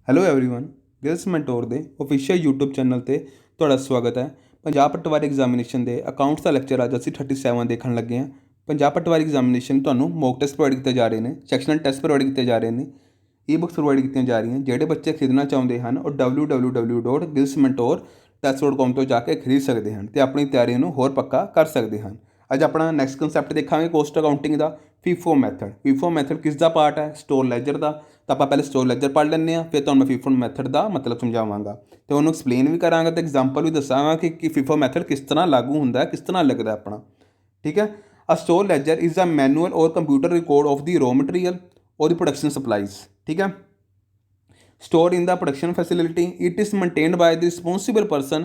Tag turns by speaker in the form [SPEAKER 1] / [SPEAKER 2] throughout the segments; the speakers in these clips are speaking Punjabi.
[SPEAKER 1] ਹੈਲੋ एवरीवन ਗਿਲਸ ਮੈਂਟੋਰ ਦੇ ਆਫੀਸ਼ੀਅਲ YouTube ਚੈਨਲ ਤੇ ਤੁਹਾਡਾ ਸਵਾਗਤ ਹੈ। ਪੰਜਾਬ ਪਟਵਾਰੀ ਐਗਜ਼ਾਮੀਨੇਸ਼ਨ ਦੇ ਅਕਾਊਂਟਸ ਦਾ ਲੈਕਚਰ ਅੱਜ ਅਸੀਂ 37 ਦੇਖਣ ਲੱਗੇ ਹਾਂ। ਪੰਜਾਬ ਪਟਵਾਰੀ ਐਗਜ਼ਾਮੀਨੇਸ਼ਨ ਤੁਹਾਨੂੰ ਮੌਕ ਟੈਸਟ ਪ੍ਰੋਵਾਈਡ ਕੀਤੇ ਜਾ ਰਹੇ ਨੇ, ਸੈਕਸ਼ਨਲ ਟੈਸਟ ਪ੍ਰੋਵਾਈਡ ਕੀਤੇ ਜਾ ਰਹੇ ਨੇ, ਈ ਬੁੱਕਸ ਪ੍ਰੋਵਾਈਡ ਕੀਤੀਆਂ ਜਾ ਰਹੀਆਂ। ਜਿਹੜੇ ਬੱਚੇ ਖਰੀਦਣਾ ਚਾਹੁੰਦੇ ਹਨ ਉਹ www.gilsmentor.com ਤੋਂ ਜਾ ਕੇ ਖਰੀਦ ਸਕਦੇ ਹਨ ਤੇ ਆਪਣੀ ਤਿਆਰੀ ਨੂੰ ਹੋਰ ਪੱਕਾ ਕਰ ਸਕਦੇ ਹਨ। ਅੱਜ ਆਪਣਾ ਨੈਕਸਟ ਕੰਸੈਪਟ ਦੇਖਾਂਗੇ ਕੋਸਟ ਅਕਾਊਂਟਿੰਗ ਦਾ ਫੀਫੋ ਮੈਥਡ। ਫੀਫੋ ਮੈਥਡ ਕਿਸ ਦਾ ਪਾਰਟ ਹੈ? ਸਟੋਰ ਲੈਜਰ ਦਾ। ਤਾਂ ਆਪਾਂ ਪਹਿਲੇ ਸਟੋਰ ਲੈਜਰ ਪੜ੍ਹ ਲੈਂਦੇ ਹਾਂ, ਫਿਰ ਤੁਹਾਨੂੰ ਮੈਂ ਫੀਫੋ ਮੈਥਡ ਦਾ ਮਤਲਬ ਸਮਝਾਵਾਂਗਾ ਅਤੇ ਉਹਨੂੰ ਐਕਸਪਲੇਨ ਵੀ ਕਰਾਂਗਾ ਅਤੇ ਐਗਜ਼ਾਮਪਲ ਵੀ ਦੱਸਾਂਗਾ ਕਿ ਫੀਫੋ ਮੈਥਡ ਕਿਸ ਤਰ੍ਹਾਂ ਲਾਗੂ ਹੁੰਦਾ ਹੈ, ਕਿਸ ਤਰ੍ਹਾਂ ਲੱਗਦਾ ਆਪਣਾ। ਠੀਕ ਹੈ। A store ledger is a manual ਔਰ computer record of the raw material ਔਰ ਦੀ ਪ੍ਰੋਡਕਸ਼ਨ ਸਪਲਾਈਜ਼। ਠੀਕ ਹੈ। stored in the production facility. It is maintained by the responsible person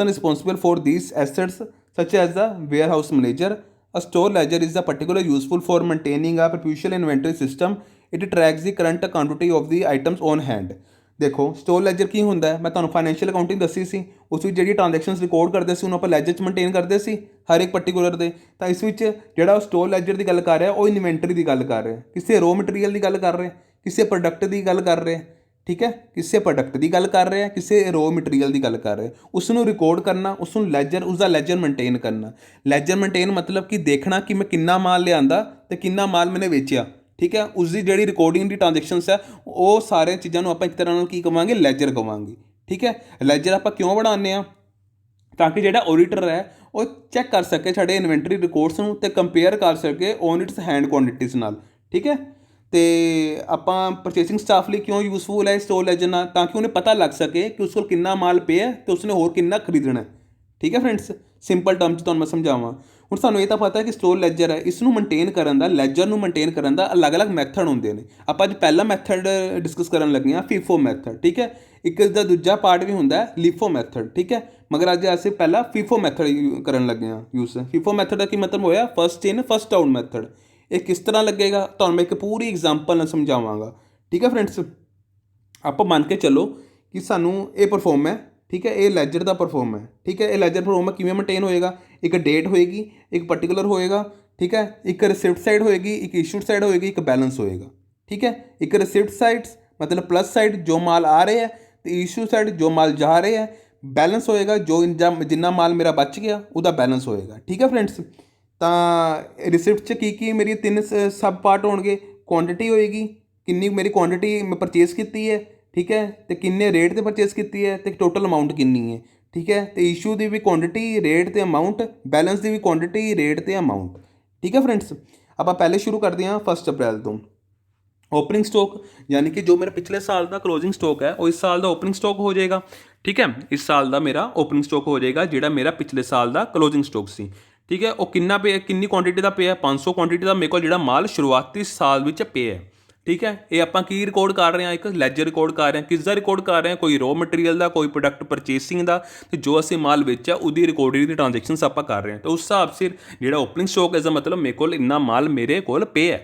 [SPEAKER 1] responsible for these assets such as the warehouse manager. A store ledger is a particular useful for maintaining a perpetual inventory system. It tracks the current quantity of the items on hand. ਦੇਖੋ ਸਟੋਰ ਲੈਜਰ ਕੀ ਹੁੰਦਾ ਹੈ? ਮੈਂ ਤੁਹਾਨੂੰ ਫਾਈਨੈਂਸ਼ੀਅਲ ਅਕਾਊਂਟਿੰਗ ਦੱਸੀ ਸੀ, ਉਸ ਵਿੱਚ ਜਿਹੜੀ ਟ੍ਰਾਂਜੈਕਸ਼ਨਸ ਰਿਕਾਰਡ ਕਰਦੇ ਸੀ ਉਹਨੂੰ ਆਪਾਂ ਲੈਜਰ 'ਚ ਮੇਨਟੇਨ ਕਰਦੇ ਸੀ ਹਰ ਇੱਕ ਪਰਟੀਕੂਲਰ ਦੇ। ਤਾਂ ਇਸ ਵਿੱਚ ਜਿਹੜਾ ਉਹ ਸਟੋਰ ਲੈਜਰ ਦੀ ਗੱਲ ਕਰ ਰਿਹਾ ਉਹ ਇਨਵੈਂਟਰੀ ਦੀ ਗੱਲ ਕਰ ਰਿਹਾ, ਕਿਸੇ ਰੋ ਮਟੀਰੀਅਲ ਦੀ ਗੱਲ ਕਰ ਰਿਹਾ, ਕਿਸੇ ਪ੍ਰੋਡਕਟ ਦੀ ਗੱਲ ਕਰ ਰਿਹਾ। ਠੀਕ ਹੈ, ਕਿਸੇ ਪ੍ਰੋਡਕਟ ਦੀ ਗੱਲ ਕਰ ਰਿਹਾ, ਕਿਸੇ ਰੋ ਮਟੀਰੀਅਲ ਦੀ ਗੱਲ ਕਰ ਰਿਹਾ। ਉਸ ਨੂੰ ਰਿਕਾਰਡ ਕਰਨਾ, ਉਸ ਨੂੰ ਲੈਜਰ, ਉਸਦਾ ਲੈਜਰ ਮੇਨਟੇਨ ਕਰਨਾ। ਲੈਜਰ ਮੇਨਟੇਨ ਮਤਲਬ ਕਿ ਦੇਖਣਾ ਕਿ ਮੈਂ ਕਿੰਨਾ ਮਾਲ ਲਿਆਂਦਾ ਅਤੇ ਕਿੰਨਾ ਮਾਲ ਮੈਨੇ ਵੇਚਿਆ। ਠੀਕ ਹੈ, ਉਸਦੀ ਜਿਹੜੀ ਰਿਕਾਰਡਿੰਗ ਦੀ ਟ੍ਰਾਂਜੈਕਸ਼ਨਸ ਹੈ ਉਹ ਸਾਰੀਆਂ ਚੀਜ਼ਾਂ ਨੂੰ ਆਪਾਂ ਇੱਕ ਤਰ੍ਹਾਂ ਨਾਲ ਕੀ ਕਵਾਂਗੇ? ਲੈਜਰ ਕਵਾਂਗੇ। ਠੀਕ ਹੈ। ਲੈਜਰ ਆਪਾਂ ਕਿਉਂ ਬਣਾਉਂਦੇ ਹਾਂ? ਤਾਂ ਕਿ ਜਿਹੜਾ ਓਡੀਟਰ ਹੈ ਉਹ ਚੈੱਕ ਕਰ ਸਕੇ ਸਾਡੇ ਇਨਵੈਂਟਰੀ ਰਿਕਾਰਡਸ ਨੂੰ ਅਤੇ ਕੰਪੇਅਰ ਕਰ ਸਕੇ ਔਨ ਇਟਸ ਹੈਂਡ ਕੁਆਂਟੀਟੀਜ਼ ਨਾਲ। ਠੀਕ ਹੈ। ਅਤੇ ਆਪਾਂ ਪਰਚੇਸਿੰਗ ਸਟਾਫ ਲਈ ਕਿਉਂ ਯੂਜ਼ਫੁਲ ਹੈ ਸਟੋਰ ਲੈਜਰ ਨਾਲ? ਤਾਂ ਕਿ ਉਹਨੇ ਪਤਾ ਲੱਗ ਸਕੇ ਕਿ ਉਸ ਕੋਲ ਕਿੰਨਾ ਮਾਲ ਪਿਆ ਅਤੇ ਉਸਨੇ ਹੋਰ ਕਿੰਨਾ ਖਰੀਦਣਾ। ਠੀਕ ਹੈ ਫਰੈਂਡਸ, ਸਿੰਪਲ ਟਰਮ 'ਚ ਤੁਹਾਨੂੰ ਮੈਂ ਸਮਝਾਵਾਂ। ਹੁਣ ਸਾਨੂੰ ਇਹ ਤਾਂ ਪਤਾ ਹੈ ਕਿ ਸਟੋਰ ਲੈਜਰ ਹੈ, ਇਸ ਨੂੰ ਮੇਨਟੇਨ ਕਰਨ ਦਾ, ਲੈਜਰ ਨੂੰ ਮੇਨਟੇਨ ਕਰਨ ਦਾ ਅਲੱਗ-ਅਲੱਗ ਮੈਥਡ ਹੁੰਦੇ ਨੇ। ਆਪਾਂ ਅੱਜ ਪਹਿਲਾ ਮੈਥਡ ਡਿਸਕਸ ਕਰਨ ਲੱਗੇ ਹਾਂ, ਫੀਫੋ ਮੈਥਡ। ਠੀਕ ਹੈ। ਇੱਕ ਇਸਦਾ ਦੂਜਾ ਪਾਰਟ ਵੀ ਹੁੰਦਾ ਹੈ ਲੀਫੋ ਮੈਥਡ। ਠੀਕ ਹੈ। ਮਗਰ ਅੱਜ ਅਸੀਂ ਪਹਿਲਾਂ ਫੀਫੋ ਮੈਥਡ ਕਰਨ ਲੱਗੇ ਹਾਂ ਯੂਜ਼। ਫੀਫੋ ਮੈਥਡ ਦਾ ਕੀ ਮਤਲਬ ਹੋਇਆ? ਫਸਟ ਇਨ ਫਸਟ ਆਊਟ ਮੈਥਡ। ਇਹ ਕਿਸ ਤਰ੍ਹਾਂ ਲੱਗੇਗਾ ਤੁਹਾਨੂੰ ਮੈਂ ਇੱਕ ਪੂਰੀ ਐਗਜ਼ਾਮਪਲ ਨਾਲ ਸਮਝਾਵਾਂਗਾ। ਠੀਕ ਹੈ ਫਰੈਂਡਸ, ਆਪਾਂ ਮੰਨ ਕੇ ਚੱਲੋ ਕਿ ਸਾਨੂੰ ਇਹ ਪਰਫੋਰਮ ਹੈ। ਠੀਕ ਹੈ, ਇਹ ਲੈਜਰ ਦਾ ਪਰਫੋਰਮ ਹੈ। ਠੀਕ ਹੈ, ਇਹ ਲੈਜਰ ਪਰਫੋਰਮ ਕਿਵੇਂ ਮੇਨਟੇਨ ਹੋਏਗਾ? ਇੱਕ ਡੇਟ ਹੋਏਗੀ, ਇੱਕ ਪਰਟੀਕੂਲਰ ਹੋਏਗਾ। ਠੀਕ ਹੈ, ਇੱਕ ਰਿਸਿਪਟ ਸਾਈਡ ਹੋਏਗੀ, ਇੱਕ ਇਸ਼ੂਡ ਸਾਈਡ ਹੋਏਗੀ, ਇੱਕ ਬੈਲੈਂਸ ਹੋਏਗਾ। ਠੀਕ ਹੈ, ਇੱਕ ਰਿਸਿਪਟ ਸਾਈਡ ਮਤਲਬ ਪਲੱਸ ਸਾਈਡ ਜੋ ਮਾਲ ਆ ਰਹੇ ਹੈ ਅਤੇ ਇਸ਼ੂ ਸਾਈਡ ਜੋ ਮਾਲ ਜਾ ਰਹੇ ਹੈ। ਬੈਲੈਂਸ ਹੋਏਗਾ ਜੋ ਜਿੰਨਾ ਮਾਲ ਮੇਰਾ ਬਚ ਗਿਆ ਉਹਦਾ ਬੈਲੈਂਸ ਹੋਏਗਾ। ਠੀਕ ਹੈ ਫਰੈਂਡਸ, ਤਾਂ ਰਿਸਿਪਟ 'ਚ ਕੀ ਮੇਰੀ ਤਿੰਨ ਸਬ ਪਾਰਟ ਹੋਣਗੇ। ਕੁਆਂਟਿਟੀ ਹੋਏਗੀ, ਕਿੰਨੀ ਮੇਰੀ ਕੁਆਂਟਿਟੀ ਮੈਂ ਪਰਚੇਸ ਕੀਤੀ ਹੈ। ਠੀਕ ਹੈ, ਅਤੇ ਕਿੰਨੇ ਰੇਟ 'ਤੇ ਪਰਚੇਸ ਕੀਤੀ ਹੈ ਅਤੇ ਟੋਟਲ ਅਮਾਊਂਟ ਕਿੰਨੀ ਹੈ। ਠੀਕ ਹੈ, ਅਤੇ ਇਸ਼ੂ ਦੀ ਵੀ ਕੁਆਂਟਿਟੀ, ਰੇਟ ਅਤੇ ਅਮਾਊਂਟ, ਬੈਲੈਂਸ ਦੀ ਵੀ ਕੁਆਂਟਿਟੀ, ਰੇਟ ਅਤੇ ਅਮਾਊਂਟ। ਠੀਕ ਹੈ ਫਰੈਂਡਸ, ਆਪਾਂ ਪਹਿਲੇ ਸ਼ੁਰੂ ਕਰਦੇ ਹਾਂ 1 ਅਪ੍ਰੈਲ ਤੋਂ। ਓਪਨਿੰਗ ਸਟਾਕ ਯਾਨੀ ਕਿ ਜੋ ਮੇਰਾ ਪਿਛਲੇ ਸਾਲ ਦਾ ਕਲੋਜ਼ਿੰਗ ਸਟਾਕ ਹੈ ਉਹ ਇਸ ਸਾਲ ਦਾ ਓਪਨਿੰਗ ਸਟਾਕ ਹੋ ਜਾਏਗਾ। ਠੀਕ ਹੈ, ਇਸ ਸਾਲ ਦਾ ਮੇਰਾ ਓਪਨਿੰਗ ਸਟਾਕ ਹੋ ਜਾਏਗਾ ਜਿਹੜਾ ਮੇਰਾ ਪਿਛਲੇ ਸਾਲ ਦਾ ਕਲੋਜ਼ਿੰਗ ਸਟਾਕ ਸੀ। ਠੀਕ ਹੈ, ਉਹ ਕਿੰਨਾ ਪਿਆ, ਕਿੰਨੀ ਕੁਆਂਟਿਟੀ ਦਾ ਪਿਆ? 500 ਕੁਆਂਟਿਟੀ ਦਾ ਮੇਰੇ ਕੋਲ ਜਿਹੜਾ ਮਾਲ ਸ਼ੁਰੂਆਤੀ ਸਾਲ ਵਿੱਚ ਪਿਆ। ਠੀਕ ਹੈ, ਇਹ ਆਪਾਂ ਕੀ ਰਿਕਾਰਡ ਕਰ ਰਹੇ ਹਾਂ? ਇੱਕ ਲੈਜਰ ਰਿਕਾਰਡ ਕਰ ਰਹੇ ਹਾਂ। ਕਿਸ ਦਾ ਰਿਕਾਰਡ ਕਰ ਰਹੇ ਹਾਂ? ਕੋਈ ਰੋ ਮਟੀਰੀਅਲ ਦਾ, ਕੋਈ ਪ੍ਰੋਡਕਟ ਪਰਚੇਸਿੰਗ ਦਾ, ਅਤੇ ਜੋ ਅਸੀਂ ਮਾਲ ਵੇਚਿਆ ਉਹਦੀ ਰਿਕਾਰਡਿੰਗ ਦੀ ਟ੍ਰਾਂਜੈਕਸ਼ਨਸ ਆਪਾਂ ਕਰ ਰਹੇ ਹਾਂ। ਤਾਂ ਉਸ ਹਿਸਾਬ ਸਿਰ ਜਿਹੜਾ ਓਪਨਿੰਗ ਸਟਾਕ ਇਸਦਾ ਮਤਲਬ ਮੇਰੇ ਕੋਲ ਇੰਨਾ ਮਾਲ ਮੇਰੇ ਕੋਲ ਪਿਆ।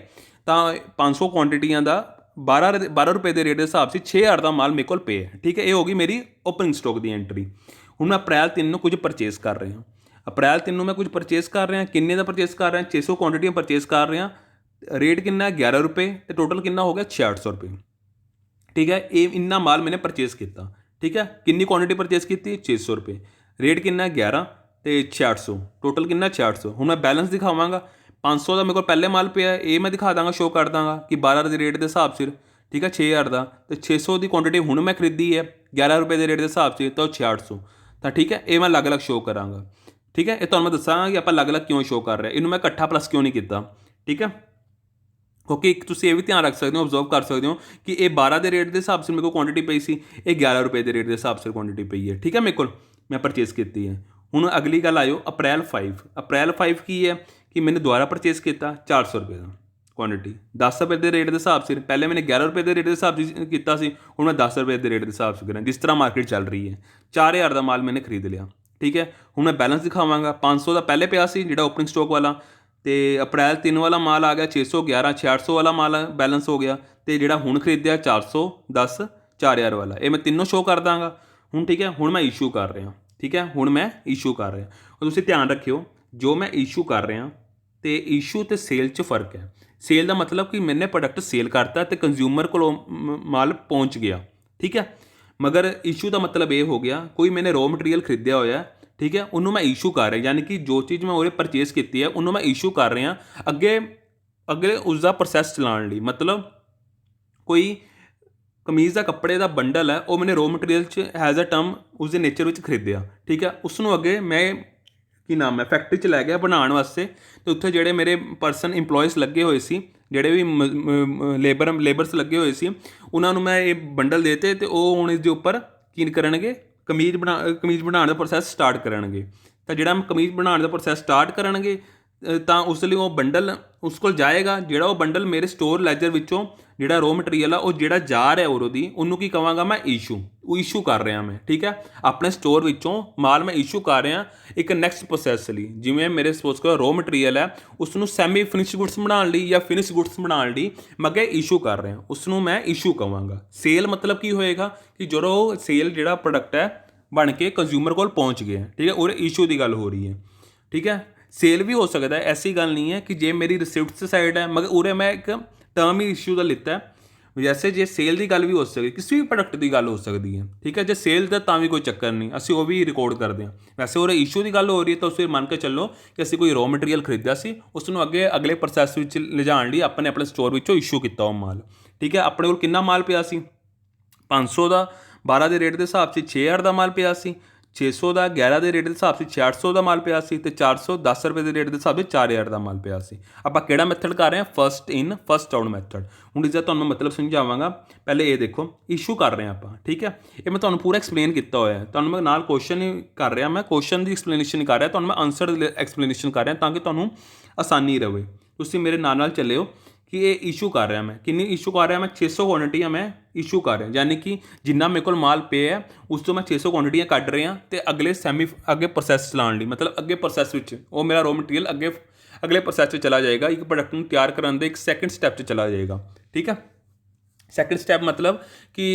[SPEAKER 1] ਤਾਂ 500 ਕੁਆਂਟਿਟੀਆਂ ਦਾ 12 ਰੁਪਏ ਦੇ ਰੇਟ ਦੇ ਹਿਸਾਬ ਸੇ 6000 ਦਾ ਮਾਲ ਮੇਰੇ ਕੋਲ ਪਿਆ। ਠੀਕ ਹੈ, ਇਹ ਹੋ ਗਈ ਮੇਰੀ ਓਪਨਿੰਗ ਸਟਾਕ ਦੀ ਐਂਟਰੀ। ਹੁਣ ਮੈਂ ਅਪ੍ਰੈਲ 3 ਨੂੰ ਕੁਝ ਪਰਚੇਸ ਕਰ ਰਿਹਾ। ਅਪ੍ਰੈਲ 3 ਨੂੰ ਮੈਂ ਕੁਝ ਪਰਚੇਸ ਕਰ ਰਿਹਾ। ਕਿੰਨੇ ਦਾ ਪਰਚੇਸ ਕਰ ਰਿਹਾ? 600 ਕੁਆਂਟਿਟੀਆਂ ਪਰਚੇਸ ਕਰ ਰਿਹਾ। ਰੇਟ ਕਿੰਨਾ ਹੈ? 11 ਰੁਪਏ, ਅਤੇ ਟੋਟਲ ਕਿੰਨਾ ਹੋ ਗਿਆ? 6600 ਰੁਪਏ। ਠੀਕ ਹੈ, ਇਹ ਇੰਨਾ ਮਾਲ ਮੈਨੇ ਪਰਚੇਸ ਕੀਤਾ। ਠੀਕ ਹੈ, ਕਿੰਨੀ ਕੁਆਂਟਿਟੀ ਪਰਚੇਸ ਕੀਤੀ? 600 ਰੁਪਏ। ਰੇਟ ਕਿੰਨਾ ਹੈ? 11 ਅਤੇ 6600, ਟੋਟਲ ਕਿੰਨਾ? 6600। ਹੁਣ ਮੈਂ ਬੈਲੈਂਸ ਦਿਖਾਵਾਂਗਾ। 500 ਦਾ ਮੇਰੇ ਕੋਲ ਪਹਿਲੇ ਮਾਲ ਪਿਆ, ਇਹ ਮੈਂ ਦਿਖਾ ਦਾਂਗਾ, ਸ਼ੋਅ ਕਰ ਦਾਂਗਾ ਕਿ 12 ਦੇ ਰੇਟ ਦੇ ਹਿਸਾਬ ਸਿਰ। ਠੀਕ ਹੈ, 6000 ਦਾ ਅਤੇ 600 ਦੀ ਕੁਆਂਟਿਟੀ ਹੁਣ ਮੈਂ ਖਰੀਦੀ ਹੈ 11 ਰੁਪਏ ਦੇ ਰੇਟ ਦੇ ਹਿਸਾਬ ਸਿਰ, ਤਾਂ ਉਹ 6600। ਤਾਂ ਠੀਕ ਹੈ, ਇਹ ਮੈਂ ਅਲੱਗ-ਅਲੱਗ ਸ਼ੋਅ ਕਰਾਂਗਾ। ਠੀਕ ਹੈ, ਇਹ ਤੁਹਾਨੂੰ ਮੈਂ ਦੱਸਾਂਗਾ ਕਿ ਆਪਾਂ ਅਲੱਗ-ਅਲੱਗ ਕਿਉਂ ਸ਼ੋਅ ਕਰ ਰਹੇ, ਇਹਨੂੰ ਮੈਂ ਇਕੱਠਾ ਪਲੱਸ ਕਿਉਂ ਨਹੀਂ ਕੀਤਾ। ਠੀਕ ਹੈ, ਕਿਉਂਕਿ ਇੱਕ ਤੁਸੀਂ ਇਹ ਵੀ ਧਿਆਨ ਰੱਖ ਸਕਦੇ ਹੋ, ਓਬਜ਼ਰਵ ਕਰ ਸਕਦੇ ਹੋ ਕਿ ਇਹ 12 ਦੇ ਰੇਟ ਦੇ ਹਿਸਾਬ ਸਿਰ ਮੇਰੇ ਕੋਲ ਕੁਆਂਟਿਟੀ ਪਈ ਸੀ, ਇਹ 11 ਰੁਪਏ ਦੇ ਰੇਟ ਦੇ ਹਿਸਾਬ ਸਿਰ ਕੁਆਂਟਿਟੀ ਪਈ ਹੈ। ਠੀਕ ਹੈ, ਮੇਰੇ ਕੋਲ ਮੈਂ ਪਰਚੇਸ ਕੀਤੀ ਹੈ। ਹੁਣ ਅਗਲੀ ਗੱਲ ਆਇਓ ਅਪ੍ਰੈਲ 5। ਅਪ੍ਰੈਲ 5 ਕੀ ਹੈ ਕਿ ਮੈंने ਦੁਬਾਰਾ ਪਰਚੇਸ ਕੀਤਾ 400 ਰੁਪਏ ਦਾ ਕੁਆਂਟਿਟੀ, 10 ਰੁਪਏ ਦੇ ਰੇਟ ਦੇ ਹਿਸਾਬ ਸਿਰ। ਪਹਿਲੇ ਮੈंने 11 ਰੁਪਏ ਦੇ ਰੇਟ ਦੇ ਹਿਸਾਬ ਕੀਤਾ ਸੀ, ਹੁਣ ਮੈਂ 10 ਰੁਪਏ ਦੇ ਰੇਟ ਦੇ ਹਿਸਾਬ ਸਿਰ ਕਰਾਂ ਜਿਸ ਤਰ੍ਹਾਂ ਮਾਰਕੀਟ ਚੱਲ ਰਹੀ ਹੈ। 4000 ਦਾ ਮਾਲ ਮੈंने ਖਰੀਦ ਲਿਆ। ਠੀਕ ਹੈ, ਹੁਣ ਮੈਂ ਬੈਲੈਂਸ ਦਿਖਾਵਾਂਗਾ। 500 ਦਾ ਪਹਿਲੇ ਪਿਆ ਸੀ ਜਿਹੜਾ ਓਪਨਿੰਗ ਸਟਾਕ ਵਾਲਾ, ਅਤੇ ਅਪ੍ਰੈਲ 3 ਵਾਲਾ ਮਾਲ ਆ ਗਿਆ 611, 6600 ਵਾਲਾ ਮਾਲ ਬੈਲੈਂਸ ਹੋ ਗਿਆ, ਅਤੇ ਜਿਹੜਾ ਹੁਣ ਖਰੀਦਿਆ 410, 4000 ਵਾਲਾ, ਇਹ ਮੈਂ ਤਿੰਨੋਂ ਸ਼ੋਅ ਕਰ ਦਾਂਗਾ। ਹੁਣ ਠੀਕ ਹੈ, ਹੁਣ ਮੈਂ ਇਸ਼ੂ ਕਰ ਰਿਹਾ। ਠੀਕ ਹੈ, ਹੁਣ ਮੈਂ ਇਸ਼ੂ ਕਰ ਰਿਹਾ। ਤੁਸੀਂ ਧਿਆਨ ਰੱਖਿਓ, ਜੋ ਮੈਂ ਇਸ਼ੂ ਕਰ ਰਿਹਾ ਤੇ ਇਸ਼ੂ ਤੇ ਸੇਲ 'ਚ ਫ਼ਰਕ ਹੈ। ਸੇਲ ਦਾ ਮਤਲਬ ਕਿ ਮੈਨੇ ਪ੍ਰੋਡਕਟ ਸੇਲ ਕਰਤਾ ਤੇ ਕੰਜ਼ਿਊਮਰ ਕੋਲ ਮਾਲ ਪਹੁੰਚ ਗਿਆ, ਠੀਕ ਹੈ। ਮਗਰ ਇਸ਼ੂ ਦਾ ਮਤਲਬ ਇਹ ਹੋ ਗਿਆ ਕੋਈ ਮੈਨੇ ਰੋ ਮਟੀਰੀਅਲ ਖਰੀਦਿਆ ਹੋਇਆ, ਠੀਕ ਹੈ, ਉਹਨੂੰ ਮੈਂ ਇਸ਼ੂ ਕਰ ਰਿਹਾ, ਯਾਨੀ ਕਿ ਜੋ ਚੀਜ਼ ਮੈਂ ਉਹਦੇ ਪਰਚੇਸ ਕੀਤੀ ਹੈ ਉਹਨੂੰ ਮੈਂ ਇਸ਼ੂ ਕਰ ਰਿਹਾ ਅੱਗੇ ਉਸਦਾ ਪ੍ਰੋਸੈਸ ਚਲਾਉਣ ਲਈ। ਮਤਲਬ ਕੋਈ ਕਮੀਜ਼ ਦਾ ਕੱਪੜੇ ਦਾ ਬੰਡਲ ਹੈ, ਉਹ ਮੈਨੇ ਰੋ ਮਟੀਰੀਅਲ 'ਚ ਐਜ਼ ਅ ਟਰਮ ਉਸਦੇ ਨੇਚਰ ਵਿੱਚ ਖਰੀਦਿਆ, ਠੀਕ ਹੈ। ਉਸ ਨੂੰ ਅੱਗੇ ਮੈਂ ਕੀ ਨਾਮ ਹੈ ਫੈਕਟਰੀ 'ਚ ਲੈ ਗਿਆ ਬਣਾਉਣ ਵਾਸਤੇ, ਅਤੇ ਉੱਥੇ ਜਿਹੜੇ ਮੇਰੇ ਪਰਸਨ ਇੰਪਲੋਇਜ਼ ਲੱਗੇ ਹੋਏ ਸੀ, ਜਿਹੜੇ ਵੀ ਲੇਬਰਸ ਲੱਗੇ ਹੋਏ ਸੀ, ਉਹਨਾਂ ਨੂੰ ਮੈਂ ਇਹ ਬੰਡਲ ਦੇਤੇ ਅਤੇ ਉਹ ਹੁਣ ਇਸ ਦੇ ਉੱਪਰ ਕੀ ਕਰਨਗੇ, ਕਮੀਜ਼ ਬਣਾਉਣ ਦਾ ਪ੍ਰੋਸੈਸ ਸਟਾਰਟ ਕਰਨਗੇ। ਤਾਂ ਜਿਹੜਾ ਕਮੀਜ਼ ਬਣਾਉਣ ਦਾ ਪ੍ਰੋਸੈਸ ਸਟਾਰਟ ਕਰਨਗੇ ਤਾਂ ਉਸ ਲਈ ਉਹ ਬੰਡਲ ਉਸ ਕੋਲ ਜਾਏਗਾ, ਜਿਹੜਾ ਉਹ ਬੰਡਲ ਮੇਰੇ ਸਟੋਰ ਲੈਜਰ ਵਿੱਚੋਂ ਜਿਹੜਾ ਰੋ ਮਟੀਰੀਅਲ ਆ ਉਹ ਜਿਹੜਾ ਜਾ ਰਿਹਾ ਉਹਨੂੰ ਕੀ ਕਹਾਂਗਾ ਮੈਂ ਇਸ਼ੂ ਕਰ ਰਿਹਾ ਮੈਂ, ਠੀਕ ਹੈ। ਆਪਣੇ ਸਟੋਰ ਵਿੱਚੋਂ ਮਾਲ ਮੈਂ ਇਸ਼ੂ ਕਰ ਰਿਹਾ ਇੱਕ ਨੈਕਸਟ ਪ੍ਰੋਸੈਸ ਲਈ। ਜਿਵੇਂ ਮੇਰੇ ਸਪੋਜ਼ ਕਰੋ ਰੋ ਮਟੀਰੀਅਲ ਹੈ, ਉਸ ਨੂੰ ਸੈਮੀ ਫਿਨਿਸ਼ ਗੁੱਡਸ ਬਣਾਉਣ ਲਈ ਜਾਂ ਫਿਨਿਸ਼ ਗੁੱਡਸ ਬਣਾਉਣ ਲਈ ਮੈਂ ਅੱਗੇ ਇਸ਼ੂ ਕਰ ਰਿਹਾ, ਉਸ ਨੂੰ ਮੈਂ ਇਸ਼ੂ ਕਹਾਂਗਾ। ਸੇਲ ਮਤਲਬ ਕੀ ਹੋਏਗਾ ਕਿ ਜਦੋਂ ਸੇਲ ਜਿਹੜਾ ਪ੍ਰੋਡਕਟ ਹੈ ਬਣ ਕੇ ਕੰਜ਼ਿਊਮਰ ਕੋਲ ਪਹੁੰਚ ਗਿਆ, ਠੀਕ ਹੈ, ਉਹਦੇ ਇਸ਼ੂ ਦੀ ਗੱਲ ਹੋ ਰਹੀ ਹੈ, ਠੀਕ ਹੈ। ਸੇਲ ਵੀ ਹੋ ਸਕਦਾ, ਐਸੀ ਗੱਲ ਨਹੀਂ ਹੈ ਕਿ ਜੇ ਮੇਰੀ ਰਿਸਿਪਟਸ ਸਾਈਡ ਹੈ ਮਗਰ ਉਰੇ ਮੈਂ ਇੱਕ ਟਰਮ ਹੀ ਇਸ਼ੂ ਦਾ ਲਿੱਤਾ, ਜੈਸੇ ਜੇ ਸੇਲ ਦੀ ਗੱਲ ਵੀ ਹੋ ਸਕਦੀ, ਕਿਸੇ ਵੀ ਪ੍ਰੋਡਕਟ ਦੀ ਗੱਲ ਹੋ ਸਕਦੀ ਹੈ, ਠੀਕ ਹੈ। ਜੇ ਸੇਲ ਦਾ ਤਾਂ ਵੀ ਕੋਈ ਚੱਕਰ ਨਹੀਂ, ਅਸੀਂ ਉਹ ਵੀ ਰਿਕਾਰਡ ਕਰਦੇ ਹਾਂ। ਵੈਸੇ ਉਹਦੇ ਇਸ਼ੂ ਦੀ ਗੱਲ ਹੋ ਰਹੀ ਹੈ ਤਾਂ ਉਸ ਮੰਨ ਕੇ ਚੱਲੋ ਕਿ ਅਸੀਂ ਕੋਈ ਰੋ ਮਟੀਰੀਅਲ ਖਰੀਦਿਆ ਸੀ, ਉਸ ਨੂੰ ਅਗਲੇ ਪ੍ਰੋਸੈਸ ਵਿੱਚ ਲਿਜਾਣ ਲਈ ਆਪਣੇ ਸਟੋਰ ਵਿੱਚੋਂ ਇਸ਼ੂ ਕੀਤਾ ਉਹ ਮਾਲ, ਠੀਕ ਹੈ। ਆਪਣੇ ਕੋਲ ਕਿੰਨਾ ਮਾਲ ਪਿਆ ਸੀ, 500 ਦਾ 12 ਦੇ ਰੇਟ ਦੇ ਹਿਸਾਬ 'ਚ 6000 ਦਾ ਮਾਲ ਪਿਆ ਸੀ, 600 ਦਾ 11 ਦੇ ਰੇਟ ਦੇ ਹਿਸਾਬ 'ਚ 6800 ਦਾ ਮਾਲ ਪਿਆ ਸੀ, ਅਤੇ 410 ਰੁਪਏ ਦੇ ਰੇਟ ਦੇ ਹਿਸਾਬ 'ਚ 4000 ਦਾ ਮਾਲ ਪਿਆ ਸੀ। ਆਪਾਂ ਕਿਹੜਾ ਮੈਥਡ ਕਰ ਰਹੇ ਹਾਂ, ਫਸਟ ਇਨ ਫਸਟ ਆਊਟ ਮੈਥਡ। ਹੁਣ ਇਸਦਾ ਤੁਹਾਨੂੰ ਮਤਲਬ ਸਮਝਾਵਾਂਗਾ, ਪਹਿਲੇ ਇਹ ਦੇਖੋ ਇਸ਼ੂ ਕਰ ਰਹੇ ਹਾਂ ਆਪਾਂ, ਠੀਕ ਹੈ। ਇਹ ਮੈਂ ਤੁਹਾਨੂੰ ਪੂਰਾ ਐਕਸਪਲੇਨ ਕੀਤਾ ਹੋਇਆ, ਤੁਹਾਨੂੰ ਮੈਂ ਨਾਲ ਕੁਐਸਚਨ ਹੀ ਕਰ ਰਿਹਾ, ਮੈਂ ਕੁਐਸਚਨ ਦੀ ਐਕਸਪਲੇਨੇਸ਼ਨ ਨਹੀਂ ਕਰ ਰਿਹਾ, ਤੁਹਾਨੂੰ ਮੈਂ ਆਨਸਰ ਐਕਸਪਲੇਨੇਸ਼ਨ ਕਰ ਰਿਹਾ ਤਾਂ ਕਿ ਤੁਹਾਨੂੰ ਆਸਾਨੀ ਰਹੇ। ਤੁਸੀਂ ਮੇਰੇ ਨਾਲ ਚੱਲਿਓ ਕਿ ਇਹ ਇਸ਼ੂ ਕਰ ਰਿਹਾ ਮੈਂ, ਕਿੰਨੀ ਇਸ਼ੂ ਕਰ ਰਿਹਾ ਮੈਂ, 600 ਕੁਆਂਟੀਟੀਆਂ ਮੈਂ ਇਸ਼ੂ ਕਰ ਰਿਹਾ, ਯਾਨੀ ਕਿ ਜਿੰਨਾ ਮੇਰੇ ਕੋਲ ਮਾਲ ਪਿਆ ਹੈ ਉਸ ਤੋਂ ਮੈਂ 600 ਕੁਆਂਟੀਟੀਆਂ ਕੱਢ ਰਿਹਾ ਅਤੇ ਅੱਗੇ ਪ੍ਰੋਸੈਸ ਚਲਾਉਣ ਲਈ, ਮਤਲਬ ਅੱਗੇ ਪ੍ਰੋਸੈਸ ਵਿੱਚ ਉਹ ਮੇਰਾ ਰੋ ਮਟੀਰੀਅਲ ਅਗਲੇ ਪ੍ਰੋਸੈਸ 'ਚ ਚਲਾ ਜਾਏਗਾ, ਇੱਕ ਪ੍ਰੋਡਕਟ ਨੂੰ ਤਿਆਰ ਕਰਨ ਦੇ ਇੱਕ ਸੈਕਿੰਡ ਸਟੈਪ 'ਚ ਚਲਾ ਜਾਏਗਾ, ਠੀਕ ਹੈ। ਸੈਕਿੰਡ ਸਟੈਪ ਮਤਲਬ ਕਿ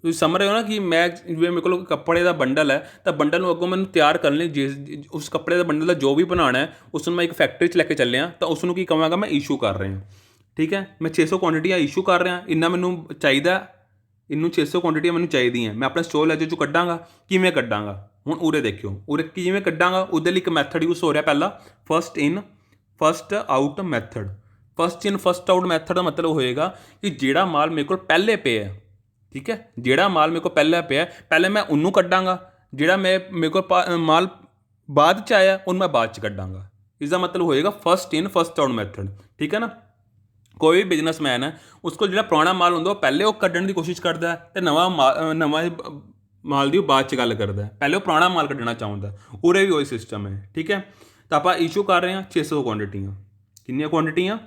[SPEAKER 1] ਤੁਸੀਂ ਸਮਝ ਰਹੇ ਹੋ ਨਾ ਕਿ ਮੈਂ ਜਿਵੇਂ ਮੇਰੇ ਕੋਲ ਕੱਪੜੇ ਦਾ ਬੰਡਲ ਹੈ ਤਾਂ ਬੰਡਲ ਨੂੰ ਅੱਗੋਂ ਮੈਨੂੰ ਤਿਆਰ ਕਰਨ ਲਈ ਉਸ ਕੱਪੜੇ ਦਾ ਬੰਡਲ ਦਾ ਜੋ ਵੀ ਬਣਾਉਣਾ ਹੈ ਉਸ ਨੂੰ ਮੈਂ ਇੱਕ ਫੈਕਟਰੀ 'ਚ ਲੈ ਕੇ ਚੱਲਿਆ ਤਾਂ ਉਸ ਨੂੰ ਕੀ ਕਹਾਂਗਾ ਮੈਂ ਇਸ਼ੂ ਕਰ ਰਿਹਾ, ਠੀਕ ਹੈ। ਮੈਂ 600 ਕੁਆਂਟੀਟੀਆਂ ਇਸ਼ੂ ਕਰ ਰਿਹਾ, ਇੰਨਾ ਮੈਨੂੰ ਚਾਹੀਦਾ, ਇਹਨੂੰ 600 ਕੁਆਂਟੀਟੀਆਂ ਮੈਨੂੰ ਚਾਹੀਦੀਆਂ, ਮੈਂ ਆਪਣੇ ਸਟੋਰ ਲੈਜਰ 'ਚੋਂ ਕੱਢਾਂਗਾ। ਕਿਵੇਂ ਕੱਢਾਂਗਾ, ਹੁਣ ਉਰੇ ਦੇਖਿਓ, ਉਰੇ ਕਿਵੇਂ ਕੱਢਾਂਗਾ, ਉਹਦੇ ਲਈ ਇੱਕ ਮੈਥਡ ਯੂਜ਼ ਹੋ ਰਿਹਾ ਪਹਿਲਾ, ਫਸਟ ਇਨ ਫਸਟ ਆਊਟ ਮੈਥਡ। ਫਸਟ ਇਨ ਫਸਟ ਆਊਟ ਮੈਥਡ ਦਾ ਮਤਲਬ ਹੋਏਗਾ ਕਿ ਜਿਹੜਾ ਮਾਲ ਮੇਰੇ ਕੋਲ ਪਹਿਲੇ ਪਿਆ, ਠੀਕ ਹੈ, ਜਿਹੜਾ ਮਾਲ ਮੇਰੇ ਕੋਲ ਪਹਿਲਾਂ ਪਿਆ ਪਹਿਲੇ ਮੈਂ ਉਹਨੂੰ ਕੱਢਾਂਗਾ, ਜਿਹੜਾ ਮੇਰੇ ਕੋਲ ਮਾਲ ਬਾਅਦ 'ਚ ਆਇਆ ਉਹਨੂੰ ਮੈਂ ਬਾਅਦ 'ਚ ਕੱਢਾਂਗਾ। ਇਸਦਾ ਮਤਲਬ ਹੋਏਗਾ ਫਸਟ ਇਨ ਫਸਟ ਆਊਟ ਮੈਥਡ, ਠੀਕ ਹੈ ਨਾ। ਕੋਈ ਵੀ ਬਿਜ਼ਨਸਮੈਨ ਹੈ ਉਸ ਕੋਲ ਜਿਹੜਾ ਪੁਰਾਣਾ ਮਾਲ ਹੁੰਦਾ ਉਹ ਪਹਿਲੇ ਉਹ ਕੱਢਣ ਦੀ ਕੋਸ਼ਿਸ਼ ਕਰਦਾ ਹੈ ਅਤੇ ਨਵਾਂ ਮਾਲ ਦੀ ਉਹ ਬਾਅਦ 'ਚ ਗੱਲ ਕਰਦਾ, ਪਹਿਲੇ ਉਹ ਪੁਰਾਣਾ ਮਾਲ ਕੱਢਣਾ ਚਾਹੁੰਦਾ। ਉਰੇ ਵੀ ਉਹੀ ਸਿਸਟਮ ਹੈ, ਠੀਕ ਹੈ। ਤਾਂ ਆਪਾਂ ਇਸ਼ੂ ਕਰ ਰਹੇ ਹਾਂ 600 ਕੁਆਂਟੀਟੀਆਂ, ਕਿੰਨੀਆਂ ਕੁਆਂਟੀਟੀਆਂ,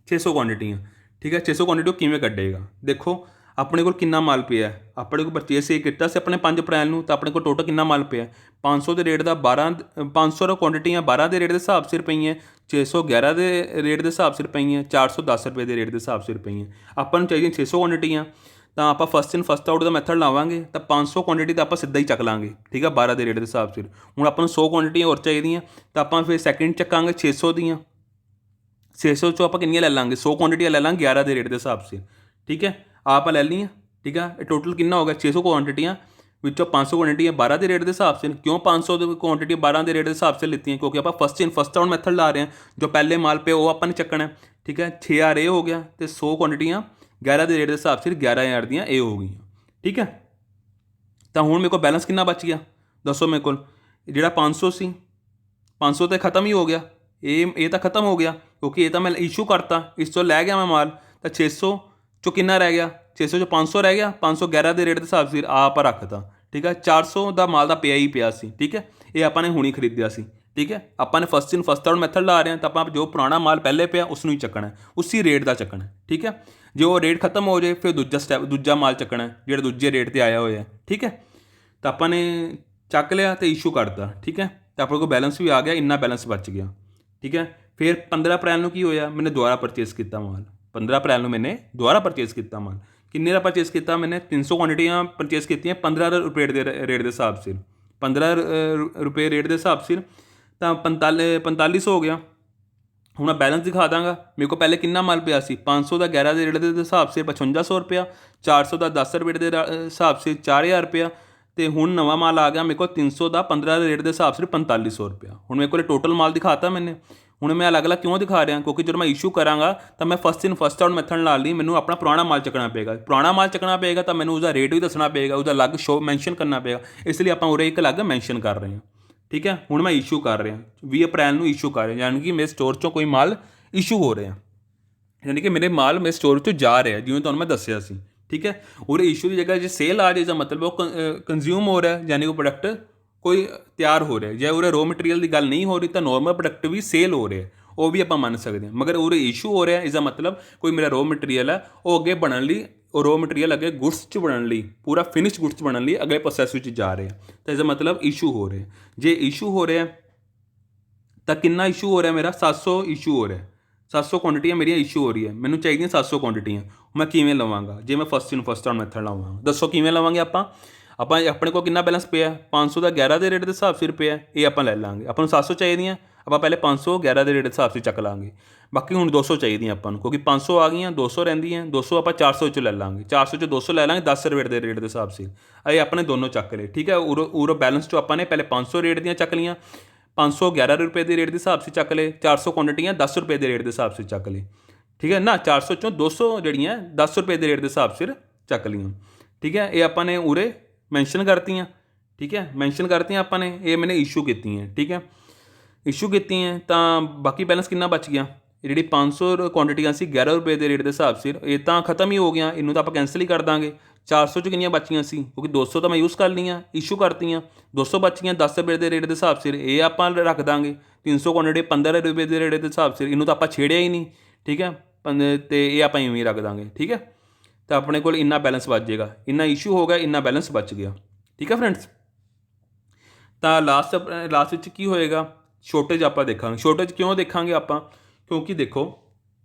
[SPEAKER 1] 600 ਕੁਆਂਟੀਟੀਆਂ, ਠੀਕ ਹੈ। 600 ਕੁਆਂਟੀਟੀ ਉਹ ਕਿਵੇਂ ਕੱਢੇਗਾ, ਦੇਖੋ ਆਪਣੇ ਕੋਲ ਕਿੰਨਾ ਮਾਲ ਪਿਆ, ਆਪਣੇ ਕੋਲ ਪਰਚੇਸ ਇਹ ਕੀਤਾ ਸੀ ਆਪਣੇ 5 ਅਪ੍ਰੈਲ ਨੂੰ, ਤਾਂ ਆਪਣੇ ਕੋਲ ਟੋਟਲ ਕਿੰਨਾ ਮਾਲ ਪਿਆ, 500 ਦੇ ਰੇਟ ਦਾ 500 ਕੁਆਂਟੀਟੀਆਂ 12 ਦੇ ਰੇਟ ਦੇ ਹਿਸਾਬ ਸਿਰ ਪਈਆਂ, 611 ਦੇ ਰੇਟ ਦੇ ਹਿਸਾਬ ਸਿਰ ਪਈਆਂ, 410 ਰੁਪਏ ਦੇ ਰੇਟ ਦੇ ਹਿਸਾਬ ਸਿਰ ਪਈਆਂ। ਆਪਾਂ ਨੂੰ ਚਾਹੀਦੀਆਂ 600 ਕੁਆਂਟੀਟੀਆਂ, ਤਾਂ ਆਪਾਂ ਫਸਟ ਇਨ ਫਸਟ ਆਊਟ ਦਾ ਮੈਥਡ ਲਾਵਾਂਗੇ ਤਾਂ 500 ਕੁਆਂਟੀਟੀ ਤਾਂ ਆਪਾਂ ਸਿੱਧਾ ਹੀ ਚੱਕ ਲਾਂਗੇ, ਠੀਕ ਹੈ, 12 ਦੇ ਰੇਟ ਦੇ ਹਿਸਾਬ ਸਿਰ। ਹੁਣ ਆਪਾਂ ਨੂੰ 100 ਕੁਆਂਟੀਟੀਆਂ ਹੋਰ ਚਾਹੀਦੀਆਂ ਤਾਂ ਆਪਾਂ ਫਿਰ ਸੈਕਿੰਡ ਚੱਕਾਂਗੇ 600 ਦੀਆਂ, 600 ਚੋਂ ਆਪਾਂ ਕਿੰਨੀਆਂ ਲੈ ਲਾਂਗੇ, 100 ਕੁਆਂਟੀਟੀਆਂ ਲੈ ਲਾਂਗੇ 11 ਦੇ ਰੇਟ ਦੇ ਹਿਸਾਬ ਸਿਰ, ਠੀਕ ਹੈ। ਆਪਾਂ ਲੈ ਲਈਆਂ, ਠੀਕ ਹੈ। ਇਹ ਟੋਟਲ ਕਿੰਨਾ ਹੋ ਗਿਆ 600 ਕੁਆਂਟੀਟੀਆਂ ਵਿੱਚੋਂ 500 ਕੁਆਂਟੀਟੀਆਂ 12 ਦੇ ਰੇਟ ਦੇ ਹਿਸਾਬ ਸਿਰ। ਕਿਉਂ 500 ਦੀ ਕੁਆਂਟੀਟੀ 12 ਦੇ ਰੇਟ ਦੇ ਹਿਸਾਬ ਸਿਰ ਲਿੱਤੀਆਂ, ਕਿਉਂਕਿ ਆਪਾਂ ਫਸਟ ਇਨ ਫਸਟ ਆਊਟ ਮੈਥਡ ਲਾ ਰਹੇ ਹਾਂ, ਜੋ ਪਹਿਲੇ ਮਾਲ ਪਏ ਉਹ ਆਪਾਂ ਨੇ ਚੱਕਣਾ, ਠੀਕ ਹੈ। 6000 ਇਹ ਹੋ ਗਿਆ ਅਤੇ 100 ਕੁਆਂਟੀਟੀਆਂ 11 ਦੇ ਰੇਟ ਦੇ ਹਿਸਾਬ ਸਿਰ 11000 ਦੀਆਂ ਇਹ ਹੋ ਗਈਆਂ, ਠੀਕ ਹੈ। ਤਾਂ ਹੁਣ ਮੇਰੇ ਕੋਲ ਬੈਲੈਂਸ ਕਿੰਨਾ ਬਚ ਗਿਆ ਦੱਸੋ, ਮੇਰੇ ਕੋਲ ਜਿਹੜਾ 500 ਸੀ 500 ਤਾਂ ਖਤਮ ਹੀ ਹੋ ਗਿਆ, ਇਹ ਤਾਂ ਖਤਮ ਹੋ ਗਿਆ ਕਿਉਂਕਿ ਇਹ ਤਾਂ ਮੈਂ ਇਸ਼ੂ ਕਰਤਾ, ਇਸ ਤੋਂ ਲੈ ਗਿਆ ਮੈਂ ਮਾਲ, ਤਾਂ 600 ਚੋਂ ਕਿੰਨਾ ਰਹਿ ਗਿਆ, 600 ਚੋਂ 500 ਰਹਿ ਗਿਆ, 511 ਦੇ ਰੇਟ ਦੇ ਹਿਸਾਬ ਸਿਰ ਆਪਾਂ ਰੱਖਤਾ, ਠੀਕ ਹੈ। 400 ਦਾ ਮਾਲ ਦਾ ਪਿਆ ਹੀ ਪਿਆ ਸੀ, ਠੀਕ ਹੈ, ਇਹ ਆਪਾਂ ਨੇ ਹੁਣੀ ਖਰੀਦਿਆ ਸੀ, ਠੀਕ ਹੈ। ਆਪਾਂ ਨੇ ਫਸਟ ਇਨ ਫਸਟ ਆਊਟ ਮੈਥਡ ਲਾ ਰਹੇ ਹਾਂ ਤਾਂ ਆਪਾਂ ਜੋ ਪੁਰਾਣਾ ਮਾਲ ਪਹਿਲੇ ਪਿਆ ਉਸ ਨੂੰ ਹੀ ਚੱਕਣਾ, ਉਸੀ ਰੇਟ ਦਾ ਚੱਕਣਾ, ਠੀਕ ਹੈ। ਜੇ ਉਹ ਰੇਟ ਖਤਮ ਹੋ ਜਾਏ ਫਿਰ ਦੂਜਾ ਮਾਲ ਚੱਕਣਾ ਜਿਹੜਾ ਦੂਜੇ ਰੇਟ 'ਤੇ ਆਇਆ ਹੋਇਆ, ਠੀਕ ਹੈ। ਤਾਂ ਆਪਾਂ ਨੇ ਚੱਕ ਲਿਆ ਅਤੇ ਇਸ਼ੂ ਕਰਤਾ, ਠੀਕ ਹੈ, ਤਾਂ ਆਪਣੇ ਕੋਲ ਬੈਲੈਂਸ ਵੀ ਆ ਗਿਆ, ਇੰਨਾ ਬੈਲੈਂਸ ਬਚ ਗਿਆ, ਠੀਕ ਹੈ। ਫਿਰ 15 ਅਪ੍ਰੈਲ ਨੂੰ ਕੀ ਹੋਇਆ, ਮੈਨੇ ਦੁਬਾਰਾ ਪਰਚੇਸ ਕੀਤਾ ਮਾਲ, 15 ਅਪ੍ਰੈਲ ਨੂੰ ਮੈਨੇ ਦੁਬਾਰਾ ਪਰਚੇਸ ਕੀਤਾ ਮਾਲ। ਕਿੰਨੇ ਦਾ ਪਰਚੇਸ ਕੀਤਾ ਮੈਨੇ, 300 ਕੁਆਂਟੀਟੀਆਂ ਪਰਚੇਸ ਕੀਤੀਆਂ 15 ਰੁਪਏ ਦੇ ਰੇਟ ਦੇ ਹਿਸਾਬ ਸਿਰ, 15 ਰੁਪਏ ਰੇਟ ਦੇ ਹਿਸਾਬ ਸਿਰ, ਤਾਂ 4500 ਹੋ ਗਿਆ, हूँ मैं बैलेंस दिखा दाँगा। मेरे को पहले कितना माल पिया सी 500 का 11 ਦੇ ਰੇਟ ਦੇ ਹਿਸਾਬ से 5500 रुपया, 400 ਦਾ 10 ਰੁਪਏ ਦੇ ਹਿਸਾਬ से 4000 रुपया, ਤੇ ਹੁਣ ਨਵਾਂ ਮਾਲ ਆ ਗਿਆ ਮੇਰੇ ਕੋਲ 300 ਦਾ 15 ਦੇ ਰੇਟ ਦੇ ਹਿਸਾਬ से 4500 रुपया। ਹੁਣ ਮੇਰੇ ਕੋਲ ਟੋਟਲ ਮਾਲ ਦਿਖਾਤਾ ਮੈਨੇ। ਹੁਣ ਮੈਂ ਅਲੱਗ-ਅਲੱਗ ਕਿਉਂ ਦਿਖਾ ਰਿਹਾ, ਕਿਉਂਕਿ ਜਦੋਂ ਮੈਂ ਇਸ਼ੂ ਕਰਾਂਗਾ ਤਾਂ ਮੈਂ ਫਸਟ ਇਨ ਫਸਟ ਆਊਟ ਮੈਥਡ ਨਾਲ ਨਹੀਂ, ਮੈਨੂੰ ਆਪਣਾ ਪੁਰਾਣਾ ਮਾਲ ਚੱਕਣਾ ਪਏਗਾ। ਪੁਰਾਣਾ ਮਾਲ ਚੱਕਣਾ ਪਏਗਾ ਤਾਂ ਮੈਨੂੰ ਉਹਦਾ ਰੇਟ ਵੀ ਦੱਸਣਾ ਪਏਗਾ, ਉਹਦਾ ਅਲੱਗ ਸ਼ੋ ਮੈਂਸ਼ਨ ਕਰਨਾ ਪਏਗਾ। ਇਸ ਲਈ ਆਪਾਂ ਉਰੇ ਇੱਕ ਅਲੱਗ ਮੈਂਸ਼ਨ ਕਰ ਰਹੇ ਹਾਂ। ਠੀਕ ਹੈ, ਹੁਣ ਮੈਂ ਇਸ਼ੂ ਕਰ ਰਿਹਾ 20 ਅਪ੍ਰੈਲ ਨੂੰ ਇਸ਼ੂ ਕਰ ਰਿਹਾ, ਯਾਨੀ ਕਿ ਮੇਰੇ ਸਟੋਰ 'ਚੋਂ ਕੋਈ ਮਾਲ ਇਸ਼ੂ ਹੋ ਰਿਹਾ, ਯਾਨੀ ਕਿ ਮੇਰੇ ਮਾਲ ਮੇਰੇ ਸਟੋਰ 'ਚੋਂ ਜਾ ਰਿਹਾ, ਜਿਵੇਂ ਤੁਹਾਨੂੰ ਮੈਂ ਦੱਸਿਆ ਸੀ। ਠੀਕ ਹੈ, ਔਰ ਇਸ਼ੂ ਦੀ ਜਗ੍ਹਾ ਜੇ ਸੇਲ ਆ ਜਾਏ ਤਾਂ ਮਤਲਬ ਉਹ ਕੰਜ਼ਿਊਮ ਹੋ ਰਿਹਾ, ਯਾਨੀ ਉਹ ਪ੍ਰੋਡਕਟ ਕੋਈ ਤਿਆਰ ਹੋ ਰਿਹਾ। ਜੇ ਉਰੇ ਰੋ ਮਟੀਰੀਅਲ ਦੀ ਗੱਲ ਨਹੀਂ ਹੋ ਰਹੀ ਤਾਂ ਨੋਰਮਲ ਪ੍ਰੋਡਕਟ ਵੀ ਸੇਲ ਹੋ ਰਿਹਾ, ਉਹ ਵੀ ਆਪਾਂ ਮੰਨ ਸਕਦੇ ਹਾਂ। ਮਗਰ ਉਰੇ ਇਸ਼ੂ ਹੋ ਰਿਹਾ, ਇਸਦਾ ਮਤਲਬ ਕੋਈ ਮੇਰਾ ਰੋ ਮਟੀਰੀਅਲ ਹੈ ਉਹ ਅੱਗੇ ਬਣਨ ਲਈ, ਉਹ ਰੋ ਮਟੀਰੀਅਲ ਅੱਗੇ ਗੁਡਸ 'ਚ ਬਣਨ ਲਈ, ਪੂਰਾ ਫਿਨਿਸ਼ ਗੁਡਸ ਬਣਨ ਲਈ ਅਗਲੇ ਪ੍ਰੋਸੈਸ ਵਿੱਚ ਜਾ ਰਿਹਾ, ਤਾਂ ਇਸਦਾ ਮਤਲਬ ਇਸ਼ੂ ਹੋ ਰਿਹਾ। ਜੇ ਇਸ਼ੂ ਹੋ ਰਿਹਾ ਤਾਂ ਕਿੰਨਾ ਇਸ਼ੂ ਹੋ ਰਿਹਾ ਮੇਰਾ 700 ਇਸ਼ੂ ਹੋ ਰਿਹਾ, 700 ਕੁਆਂਟੀਟੀਆਂ ਮੇਰੀਆਂ ਇਸ਼ੂ ਹੋ ਰਹੀ ਹੈ। ਮੈਨੂੰ ਚਾਹੀਦੀਆਂ 700 ਕੁਆਂਟੀਟੀਆਂ, ਮੈਂ ਕਿਵੇਂ ਲਵਾਂਗਾ? ਜੇ ਮੈਂ ਫਸਟ ਇਨ ਫਸਟ ਆਊਟ ਮੈਥਡ ਲਾਵਾਂਗਾ, ਦੱਸੋ ਕਿਵੇਂ ਲਵਾਂਗੇ ਆਪਾਂ ਆਪਣੇ ਕੋਲ ਕਿੰਨਾ ਬੈਲੈਂਸ ਪਿਆ 500 ਦਾ 11 ਦੇ ਰੇਟ ਦੇ ਹਿਸਾਬ ਸਿਰ ਪਿਆ, ਇਹ ਆਪਾਂ ਲੈ ਲਾਂਗੇ। ਆਪਾਂ ਨੂੰ 700 ਚਾਹੀਦੀਆਂ, ਆਪਾਂ ਪਹਿਲੇ 500 11 ਦੇ ਰੇਟ ਦੇ ਹਿਸਾਬ 'ਤੇ ਚੱਕ ਲਾਂਗੇ। ਬਾਕੀ ਹੁਣ 200 ਚਾਹੀਦੀਆਂ ਆਪਾਂ ਨੂੰ, ਕਿਉਂਕਿ 500 ਆ ਗਈਆਂ, 200 ਰਹਿੰਦੀਆਂ, 200 ਆਪਾਂ 400 'ਚੋਂ ਲੈ ਲਾਂਗੇ, 400 'ਚੋਂ 200 ਲੈ ਲਾਂਗੇ 10 ਰੁਪਏ ਦੇ ਰੇਟ ਦੇ ਹਿਸਾਬ ਸਿਰ। ਇਹ ਆਪਣੇ ਦੋਨੋਂ ਚੱਕ ਲਏ। ਠੀਕ ਹੈ, ਉਰੋ ਬੈਲੈਂਸ 'ਚੋਂ ਆਪਾਂ ਨੇ ਪਹਿਲੇ 500 ਰੇਟ ਦੀਆਂ ਚੱਕ ਲੀਆਂ, 500 11 रुपये के रेट के हिसाब से चक ले, 400 क्वांटिटियाँ 10 रुपये के रेट के हिसाब से चक ले। ठीक है ना, 400 चों 200 जड़ियाँ 10 रुपये के रेट के हिसाब से चक लियाँ। ठीक है, ये अपने उरे मैंशन करती। ठीक है, मैंशन करती अपने, ये मैंने इशू की। ठीक है, इशू की तो बाकी बैलेंस कितना बच गया? जी 500 क्वांटिटियाँ सी 11 रुपये के रेट के हिसाब से, ये तो खत्म ही हो गया, इनू तो आप कैंसल ही कर देंगे। 400 'ਚ ਕਿੰਨੀਆਂ ਬਚੀਆਂ ਸੀ, ਕਿਉਂਕਿ 200 ਤਾਂ ਮੈਂ ਯੂਜ਼ ਕਰ ਲਈਆਂ, ਇਸ਼ੂ ਕਰਤੀਆਂ, 200 ਬਚੀਆਂ 10 ਰੁਪਏ ਦੇ ਰੇਟ ਦੇ ਹਿਸਾਬ ਸਿਰ, ਇਹ ਆਪਾਂ ਰੱਖ ਦਾਂਗੇ। 300 ਕੁਆਂਟਿਟੀ 15 ਰੁਪਏ ਦੇ ਰੇਟ ਦੇ ਹਿਸਾਬ ਸਿਰ, ਇਹਨੂੰ ਤਾਂ ਆਪਾਂ ਛੇੜਿਆ ਹੀ ਨਹੀਂ। ਠੀਕ ਹੈ, ਅਤੇ ਇਹ ਆਪਾਂ ਇਵੇਂ ਹੀ ਰੱਖ ਦਾਂਗੇ। ਠੀਕ ਹੈ, ਤਾਂ ਆਪਣੇ ਕੋਲ ਇੰਨਾ ਬੈਲੈਂਸ ਬਚ ਜਾਏਗਾ, ਇੰਨਾ ਇਸ਼ੂ ਹੋ ਗਿਆ, ਇੰਨਾ ਬੈਲੈਂਸ ਬਚ ਗਿਆ। ਠੀਕ ਹੈ ਫਰੈਂਡਸ, ਤਾਂ ਲਾਸਟ ਵਿੱਚ ਕੀ ਹੋਏਗਾ? ਸ਼ੋਰਟੇਜ ਆਪਾਂ ਦੇਖਾਂਗੇ। ਸ਼ੋਰਟੇਜ ਕਿਉਂ ਦੇਖਾਂਗੇ ਆਪਾਂ? ਕਿਉਂਕਿ ਦੇਖੋ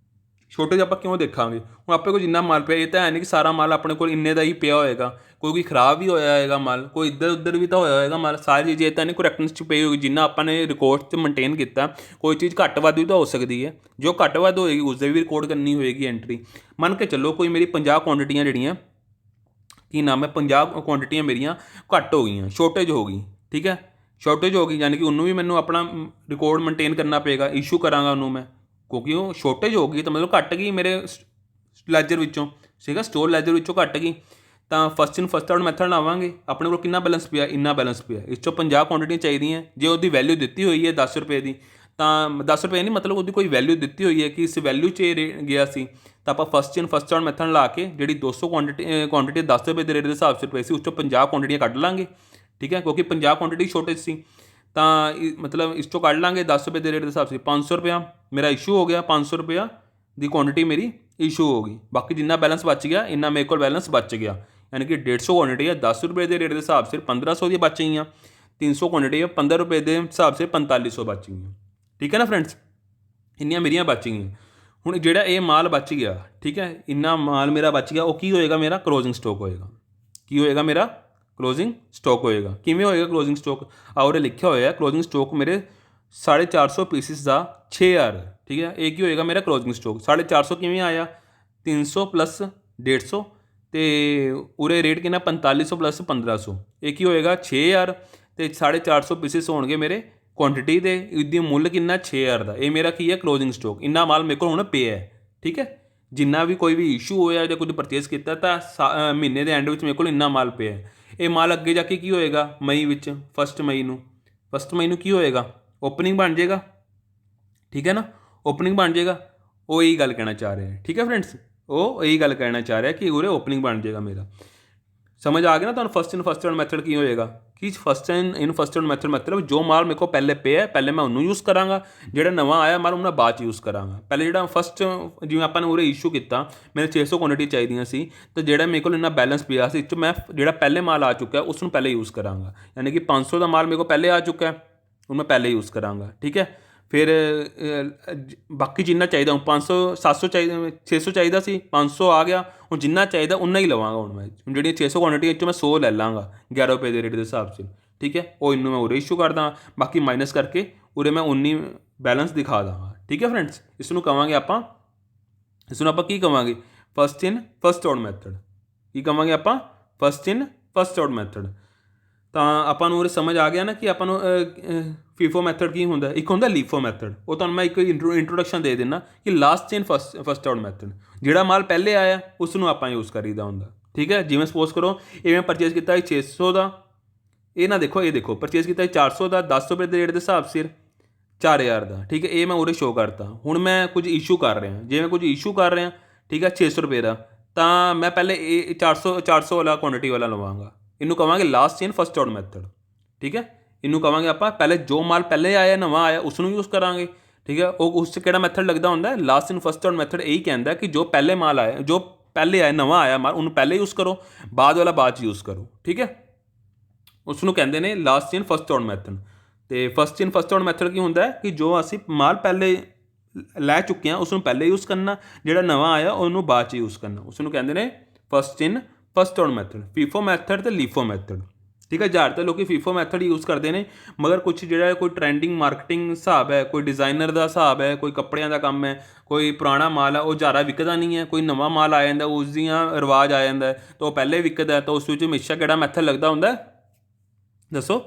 [SPEAKER 1] ਛੋਟੇ ਆਪਾਂ ਕਿਉਂ ਦੇਖਾਂਗੇ, ਹੁਣ ਆਪਣੇ ਕੋਲ ਜਿੰਨਾ ਮਾਲ ਪਿਆ, ਇਹ ਤਾਂ ਹੈ ਨਹੀਂ ਕਿ ਸਾਰਾ ਮਾਲ ਆਪਣੇ ਕੋਲ ਇੰਨੇ ਦਾ ਹੀ ਪਿਆ ਹੋਏਗਾ, ਕੋਈ ਖਰਾਬ ਵੀ ਹੋਇਆ ਹੋਏਗਾ ਮਾਲ, ਕੋਈ ਇੱਧਰ ਉੱਧਰ ਵੀ ਤਾਂ ਹੋਇਆ ਹੋਏਗਾ ਮਾਲ। ਸਾਰੀ ਚੀਜ਼ ਇਹ ਤਾਂ ਨਹੀਂ ਕਰੈਕਟਨੈਸ 'ਚ ਪਈ ਹੋਏਗੀ, ਜਿੰਨਾ ਆਪਾਂ ਨੇ ਰਿਕਾਰਡ 'ਚ ਮੇਨਟੇਨ ਕੀਤਾ। ਕੋਈ ਚੀਜ਼ ਘੱਟ ਵੱਧ ਵੀ ਤਾਂ ਹੋ ਸਕਦੀ ਹੈ, ਜੋ ਘੱਟ ਵੱਧ ਹੋਏਗੀ ਉਸਦੇ ਵੀ ਰਿਕਾਰਡ ਕਰਨੀ ਹੋਏਗੀ ਐਂਟਰੀ। ਮੰਨ ਕੇ ਚੱਲੋ ਕੋਈ ਮੇਰੀ 50 ਕੁਆਂਟੀਟੀਆਂ ਜਿਹੜੀਆਂ, ਕੀ ਨਾਮ ਹੈ, 50 ਕੁਆਂਟੀਟੀਆਂ ਮੇਰੀਆਂ ਘੱਟ ਹੋ ਗਈਆਂ, ਸ਼ੋਰਟੇਜ ਹੋ ਗਈ। ਠੀਕ ਹੈ, ਸ਼ੋਰਟੇਜ ਹੋ ਗਈ, ਯਾਨੀ ਕਿ ਉਹਨੂੰ ਵੀ ਮੈਨੂੰ ਆਪਣਾ ਰਿਕਾਰਡ ਮੇਨਟੇਨ ਕਰਨਾ ਪਏਗਾ, ਇਸ਼ੂ ਕਰਾਂਗਾ ਉਹਨੂੰ ਮੈਂ, ਕਿਉਂਕਿ ਉਹ ਸ਼ੋਰਟੇਜ ਹੋ ਗਈ ਤਾਂ ਮਤਲਬ ਘੱਟ ਗਈ ਮੇਰੇ ਲੈਜਰ ਵਿੱਚੋਂ, ਸੀਗਾ ਸਟੋਰ ਲੈਜਰ ਵਿੱਚੋਂ ਘੱਟ ਗਈ। ਤਾਂ ਫਸਟ ਇਨ ਫਸਟ ਆਊਟ ਮੈਥਡ ਲਾਵਾਂਗੇ। ਆਪਣੇ ਕੋਲ ਕਿੰਨਾ ਬੈਲੈਂਸ ਪਿਆ? ਇੰਨਾ ਬੈਲੈਂਸ ਪਿਆ, ਇਸ 'ਚੋਂ 50 ਕੁਆਂਟੀਟੀਆਂ ਚਾਹੀਦੀਆਂ। ਜੇ ਉਹਦੀ ਵੈਲਿਊ ਦਿੱਤੀ ਹੋਈ ਹੈ 10 ਰੁਪਏ ਦੀ, ਤਾਂ 10 ਰੁਪਏ ਨਹੀਂ, ਮਤਲਬ ਉਹਦੀ ਕੋਈ ਵੈਲਿਊ ਦਿੱਤੀ ਹੋਈ ਹੈ ਕਿ ਇਸ ਵੈਲਿਊ 'ਚ ਗਿਆ ਸੀ, ਤਾਂ ਆਪਾਂ ਫਸਟ ਇਨ ਫਸਟ ਆਊਟ ਮੈਥਡ ਲਾ ਕੇ ਜਿਹੜੀ 200 ਕੁਆਂਟੀਟੀ 10 ਰੁਪਏ ਦੇ ਰੇਟ ਦੇ ਹਿਸਾਬ ਸਿਰ ਪਈ ਸੀ, ਉਸ 'ਚੋਂ 50 ਕੁਆਂਟੀਟੀਆਂ ਕੱਢ ਲਾਂਗੇ। ਠੀਕ ਹੈ, ਕਿਉਂਕਿ 50 ਕੁਆਂਟੀਟੀ ਸ਼ੋਰਟੇਜ ਸੀ, ਤਾਂ ਮਤਲਬ ਇਸ 'ਚੋਂ ਕੱਢ ਲਾਂਗੇ 10 ਰੁਪਏ ਦੇ ਰੇਟ ਦੇ ਹਿਸਾਬ ਸਿਰ 500 ਰੁਪਇਆ ਮੇਰਾ ਇਸ਼ੂ ਹੋ ਗਿਆ, 500 ਰੁਪਇਆ ਦੀ ਕੁਆਂਟਿਟੀ ਮੇਰੀ ਇਸ਼ੂ ਹੋ ਗਈ। ਬਾਕੀ ਜਿੰਨਾ ਬੈਲੈਂਸ ਬਚ ਗਿਆ, ਇੰਨਾ ਮੇਰੇ ਕੋਲ ਬੈਲੈਂਸ ਬਚ ਗਿਆ, ਯਾਨੀ ਕਿ 150 ਕੁਆਂਟਿਟੀ ਹੈ 10 ਰੁਪਏ ਦੇ ਰੇਟ ਦੇ ਹਿਸਾਬ ਸਿਰ 1500 ਦੀਆਂ ਬਚ ਗਈਆਂ, 300 ਕੁਆਂਟਿਟੀ ਹੈ 15 ਰੁਪਏ ਦੇ ਹਿਸਾਬ ਸਿਰ 4500 ਬਚ ਗਈਆਂ। ਠੀਕ ਹੈ ਨਾ ਫਰੈਂਡਸ, ਇੰਨੀਆਂ ਮੇਰੀਆਂ ਬਚ ਗਈਆਂ। ਹੁਣ ਜਿਹੜਾ ਇਹ ਮਾਲ ਬਚ ਗਿਆ, ਠੀਕ ਹੈ, ਇੰਨਾ ਮਾਲ ਮੇਰਾ ਬਚ ਗਿਆ, ਉਹ ਕੀ ਹੋਏਗਾ? ਮੇਰਾ ਕਲੋਜ਼ਿੰਗ ਸਟਾਕ ਹੋਏਗਾ। ਕੀ ਹੋਏਗਾ? ਮੇਰਾ ਕਲੋਜ਼ਿੰਗ ਸਟਾਕ ਹੋਏਗਾ। ਕਿਵੇਂ ਹੋਏਗਾ ਕਲੋਜ਼ਿੰਗ ਸਟਾਕ? ਆਉਰੇ ਲਿਖਿਆ ਹੋਇਆ ਕਲੋਜ਼ਿੰਗ ਸਟਾਕ ਮੇਰੇ 450 ਪੀਸਿਸ ਦਾ 6000। ਠੀਕ ਹੈ, ਇਹ ਕੀ ਹੋਏਗਾ? ਮੇਰਾ ਕਲੋਜ਼ਿੰਗ ਸਟਾਕ 450 ਕਿਵੇਂ ਆਇਆ? 300 ਪਲੱਸ 150 ਅਤੇ ਉਰੇ ਰੇਟ ਕਿੰਨਾ? 4500 ਪਲੱਸ 1500, ਇਹ ਕੀ ਹੋਏਗਾ? 6000 ਅਤੇ 450 ਪੀਸਿਸ ਹੋਣਗੇ ਮੇਰੇ ਕੁਆਂਟਿਟੀ ਦੇ, ਇਹਦੀ ਮੁੱਲ ਕਿੰਨਾ? 6000 ਦਾ। ਇਹ ਮੇਰਾ ਕੀ ਹੈ? Closing stock. ਇੰਨਾ ਮਾਲ ਮੇਰੇ ਕੋਲ ਹੁਣ ਪਿਆ ਹੈ। ਠੀਕ ਹੈ, ਜਿੰਨਾ ਵੀ ਕੋਈ ਵੀ ਇਸ਼ੂ ਹੋਇਆ ਜਾਂ ਕੁਝ ਪਰਚੇਸ ਕੀਤਾ ਤਾਂ ਮਹੀਨੇ ਦੇ ਐਂਡ ਵਿੱਚ ਮੇਰੇ ਕੋਲ ਇੰਨਾ ਮਾਲ ਪਿਆ। ਇਹ ਮਾਲ ਅੱਗੇ ਜਾ ਕੇ ਕੀ ਹੋਏਗਾ? ਮਈ ਵਿੱਚ, ਫਸਟ ਮਈ ਨੂੰ ਕੀ ਹੋਏਗਾ? ਓਪਨਿੰਗ ਬਣ ਜਾਏਗਾ। ਠੀਕ ਹੈ ਨਾ, ਓਪਨਿੰਗ ਬਣ ਜਾਏਗਾ। ਉਹ ਇਹੀ ਗੱਲ ਕਹਿਣਾ ਚਾਹ ਰਿਹਾ। ਠੀਕ ਹੈ ਫਰੈਂਡਸ, ਉਹ ਇਹੀ ਗੱਲ ਕਹਿਣਾ ਚਾਹ ਰਿਹਾ ਕਿ ਉਰੇ ਓਪਨਿੰਗ ਬਣ ਜਾਏਗਾ ਮੇਰਾ। ਸਮਝ ਆ ਗਿਆ ਨਾ ਤੁਹਾਨੂੰ ਫਸਟ ਇਨ ਫਸਟ ਆਊਟ ਮੈਥਡ ਕੀ ਹੋਏਗਾ? ਕਿ ਫਸਟ ਇਨ ਫਸਟ ਆਊਟ ਮੈਥਡ ਮਤਲਬ ਜੋ ਮਾਲ ਮੇਰੇ ਕੋਲ ਪਹਿਲੇ ਪਿਆ, ਪਹਿਲੇ ਮੈਂ ਉਹਨੂੰ ਯੂਜ਼ ਕਰਾਂਗਾ, ਜਿਹੜਾ ਨਵਾਂ ਆਇਆ ਮਾਲ ਉਹਨੂੰ ਬਾਅਦ 'ਚ ਯੂਜ਼ ਕਰਾਂਗਾ। ਪਹਿਲੇ ਜਿਹੜਾ ਫਸਟ, ਜਿਵੇਂ ਆਪਾਂ ਨੇ ਉਰੇ ਇਸ਼ੂ ਕੀਤਾ, ਮੈਨੂੰ 600 ਕੁਆਂਟਿਟੀ ਚਾਹੀਦੀਆਂ ਸੀ, ਤਾਂ ਜਿਹੜਾ ਮੇਰੇ ਕੋਲ ਇੰਨਾ ਬੈਲੈਂਸ ਪਿਆ ਸੀ, ਇਸ 'ਚ ਮੈਂ ਜਿਹੜਾ ਪਹਿਲੇ ਮਾਲ ਆ ਚੁੱਕਾ ਉਸ ਨੂੰ ਪਹਿਲੇ ਯੂਜ਼ ਕਰਾਂਗਾ। ਯਾਨੀ ਕਿ 500 ਦਾ ਮਾਲ ਮੇਰੇ ਕੋਲ ਪਹਿਲੇ ਆ ਚੁੱਕਾ, ਉਹਨੂੰ ਮੈਂ ਪਹਿਲੇ ਯੂਜ਼ ਕਰਾਂਗਾ। ਠੀਕ ਹੈ, ਫਿਰ ਬਾਕੀ ਜਿੰਨਾ ਚਾਹੀਦਾ, ਹੁਣ 500 700 ਚਾਹੀਦਾ, 600 ਚਾਹੀਦਾ ਸੀ, 500 ਆ ਗਿਆ, ਹੁਣ ਜਿੰਨਾ ਚਾਹੀਦਾ ਉਨਾ ਹੀ ਲਵਾਂਗਾ। ਹੁਣ ਮੈਂ ਜਿਹੜੀਆਂ 600 ਕੁਆਂਟਿਟੀ 'ਚੋਂ ਮੈਂ 100 ਲੈ ਲਾਂਗਾ 11 ਰੁਪਏ ਦੇ ਰੇਟ ਦੇ ਹਿਸਾਬ 'ਚ। ਠੀਕ ਹੈ, ਉਹ ਇਹਨੂੰ ਮੈਂ ਉਰੇ ਇਸ਼ੂ ਕਰਦਾ, ਬਾਕੀ ਮਾਈਨਸ ਕਰਕੇ ਉਰੇ ਮੈਂ 19 ਬੈਲੈਂਸ ਦਿਖਾ ਦਾਂਗਾ। ठीक है फ्रेंड्स, इसनों कहांगे आपां, इसनों आपां की कहांगे, फस्ट इन फस्ट आउट मैथड। की कहांगे आपां, फस्ट इन फस्ट आउट मैथड। ਤਾਂ ਆਪਾਂ ਨੂੰ ਉਰੇ ਸਮਝ ਆ ਗਿਆ ਨਾ ਕਿ ਆਪਾਂ ਨੂੰ ਫੀਫੋ ਮੈਥਡ ਕੀ ਹੁੰਦਾ, ਇੱਕ ਹੁੰਦਾ ਲੀਫੋ ਮੈਥਡ। ਉਹ ਤੁਹਾਨੂੰ ਮੈਂ ਇੱਕ ਇੰਟਰੋਡਕਸ਼ਨ ਦੇ ਦਿੰਦਾ ਕਿ ਲਾਸਟ ਇਨ ਫਸਟ ਆਊਟ ਮੈਥਡ, ਜਿਹੜਾ ਮਾਲ ਪਹਿਲੇ ਆਇਆ ਉਸ ਨੂੰ ਆਪਾਂ ਯੂਜ਼ ਕਰੀਦਾ ਹੁੰਦਾ। ਠੀਕ ਹੈ, ਜਿਵੇਂ ਸਪੋਜ਼ ਕਰੋ ਇਹ ਮੈਂ ਪਰਚੇਜ਼ ਕੀਤਾ 600 ਦਾ, ਇਹ ਨਾ ਦੇਖੋ, ਇਹ ਦੇਖੋ ਪਰਚੇਜ਼ ਕੀਤਾ 400 ਦਾ, 10 ਰੁਪਏ ਦੇ ਰੇਟ ਦੇ ਹਿਸਾਬ ਸਿਰ 4000 ਦਾ। ਠੀਕ ਹੈ, ਇਹ ਮੈਂ ਉਰੇ ਸ਼ੋਅ ਕਰਤਾ। ਹੁਣ ਮੈਂ ਕੁਝ ਇਸ਼ੂ ਕਰ ਰਿਹਾ, ਜੇ ਮੈਂ ਕੁਝ ਇਸ਼ੂ ਕਰ ਰਿਹਾ, ਠੀਕ ਹੈ 600 ਰੁਪਏ ਦਾ, ਤਾਂ ਮੈਂ ਪਹਿਲੇ ਇਹ 400 ਵਾਲਾ ਕੁਆਂਟਿਟੀ ਵਾਲਾ ਲਵਾਂਗਾ। ਇਹਨੂੰ ਕਹਾਂਗੇ ਲਾਸਟ ਇਨ ਫਸਟ ਆਊਟ ਮੈਥਡ। ਠੀਕ ਹੈ, ਇਹਨੂੰ ਕਹਾਂਗੇ ਆਪਾਂ ਪਹਿਲੇ ਜੋ ਮਾਲ ਪਹਿਲੇ ਆਇਆ, ਨਵਾਂ ਆਇਆ, ਉਸ ਨੂੰ ਯੂਜ਼ ਕਰਾਂਗੇ। ਠੀਕ ਹੈ, ਉਹ ਉਸ 'ਚ ਕਿਹੜਾ ਮੈਥਡ ਲੱਗਦਾ ਹੁੰਦਾ, ਲਾਸਟ ਇਨ ਫਸਟ ਆਊਟ ਮੈਥਡ ਇਹੀ ਕਹਿੰਦਾ ਕਿ ਜੋ ਪਹਿਲੇ ਮਾਲ ਆਇਆ, ਜੋ ਪਹਿਲੇ ਆਇਆ, ਨਵਾਂ ਆਇਆ ਮਾਲ, ਉਹਨੂੰ ਪਹਿਲੇ ਯੂਜ਼ ਕਰੋ, ਬਾਅਦ ਵਾਲਾ ਬਾਅਦ 'ਚ ਯੂਜ਼ ਕਰੋ। ਠੀਕ ਹੈ, ਉਸ ਨੂੰ ਕਹਿੰਦੇ ਨੇ ਲਾਸਟ ਇਨ ਫਸਟ ਆਊਟ ਮੈਥਡ। ਅਤੇ ਫਸਟ ਇਨ ਫਸਟ ਆਊਟ ਮੈਥਡ ਕੀ ਹੁੰਦਾ ਕਿ ਜੋ ਅਸੀਂ ਮਾਲ ਪਹਿਲੇ ਲੈ ਚੁੱਕੇ ਹਾਂ ਉਸ ਨੂੰ ਪਹਿਲੇ ਯੂਜ਼ ਕਰਨਾ, ਜਿਹੜਾ ਨਵਾਂ ਆਇਆ ਉਹਨੂੰ ਬਾਅਦ 'ਚ ਯੂਜ਼ ਕਰਨਾ। ਉਸ ਨੂੰ ਕਹਿੰਦੇ ਨੇ ਫਸਟ ਇਨ ਫਸਟ ਆਊਟ ਮੈਥਡ, ਫੀਫੋ ਮੈਥਡ ਅਤੇ ਲੀਫੋ ਮੈਥਡ। ਠੀਕ ਹੈ, ਜ਼ਿਆਦਾਤਰ ਲੋਕ ਫੀਫੋ ਮੈਥਡ ਯੂਜ਼ ਕਰਦੇ ਨੇ, ਮਗਰ ਕੁਛ ਜਿਹੜਾ ਕੋਈ ਟਰੈਂਡਿੰਗ ਮਾਰਕੀਟਿੰਗ ਹਿਸਾਬ ਹੈ, ਕੋਈ ਡਿਜ਼ਾਈਨਰ ਦਾ ਹਿਸਾਬ ਹੈ, ਕੋਈ ਕੱਪੜਿਆਂ ਦਾ ਕੰਮ ਹੈ, ਕੋਈ ਪੁਰਾਣਾ ਮਾਲ ਹੈ ਉਹ ਜ਼ਿਆਦਾ ਵਿਕਦਾ ਨਹੀਂ ਹੈ, ਕੋਈ ਨਵਾਂ ਮਾਲ ਆ ਜਾਂਦਾ ਉਸ ਦੀਆਂ ਰਿਵਾਜ ਆ ਜਾਂਦਾ ਤਾਂ ਉਹ ਪਹਿਲੇ ਵਿਕਦਾ, ਤਾਂ ਉਸ ਵਿੱਚ ਹਮੇਸ਼ਾ ਕਿਹੜਾ ਮੈਥਡ ਲੱਗਦਾ ਹੁੰਦਾ ਦੱਸੋ,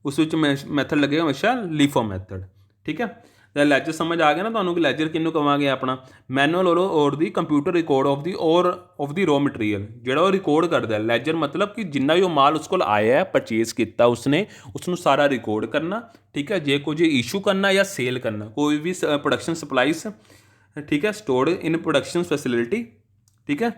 [SPEAKER 1] ਉਸ ਵਿੱਚ ਮੈਥਡ ਲੱਗੇਗਾ ਹਮੇਸ਼ਾ ਲੀਫੋ ਮੈਥਡ। ਠੀਕ ਹੈ, ਤਾਂ ਲੈਜਰ ਸਮਝ ਆ ਗਿਆ ਨਾ ਤੁਹਾਨੂੰ ਕਿ ਲੈਜਰ ਕਿਹਨੂੰ ਕਹਾਂਗੇ ਆਪਣਾ, ਮੈਨੂਅਲ ਔਰ ਦੀ computer record of the raw material, ਜਿਹੜਾ ਉਹ ਰਿਕਾਰਡ ਕਰਦਾ। ਲੈਜਰ ਮਤਲਬ ਕਿ ਜਿੰਨਾ ਵੀ ਉਹ ਮਾਲ ਉਸ ਕੋਲ ਆਇਆ, ਪਰਚੇਜ਼ ਕੀਤਾ ਉਸਨੇ, ਉਸ ਨੂੰ ਸਾਰਾ ਰਿਕਾਰਡ ਕਰਨਾ। ਠੀਕ ਹੈ, ਜੇ ਕੁਝ ਇਸ਼ੂ ਕਰਨਾ ਜਾਂ ਸੇਲ ਕਰਨਾ, ਕੋਈ ਵੀ ਪ੍ਰੋਡਕਸ਼ਨ ਸਪਲਾਈਜ਼, ਠੀਕ ਹੈ, ਸਟੋਰਡ ਇਨ ਪ੍ਰੋਡਕਸ਼ਨ ਫੈਸਿਲਿਟੀ। ਠੀਕ ਹੈ,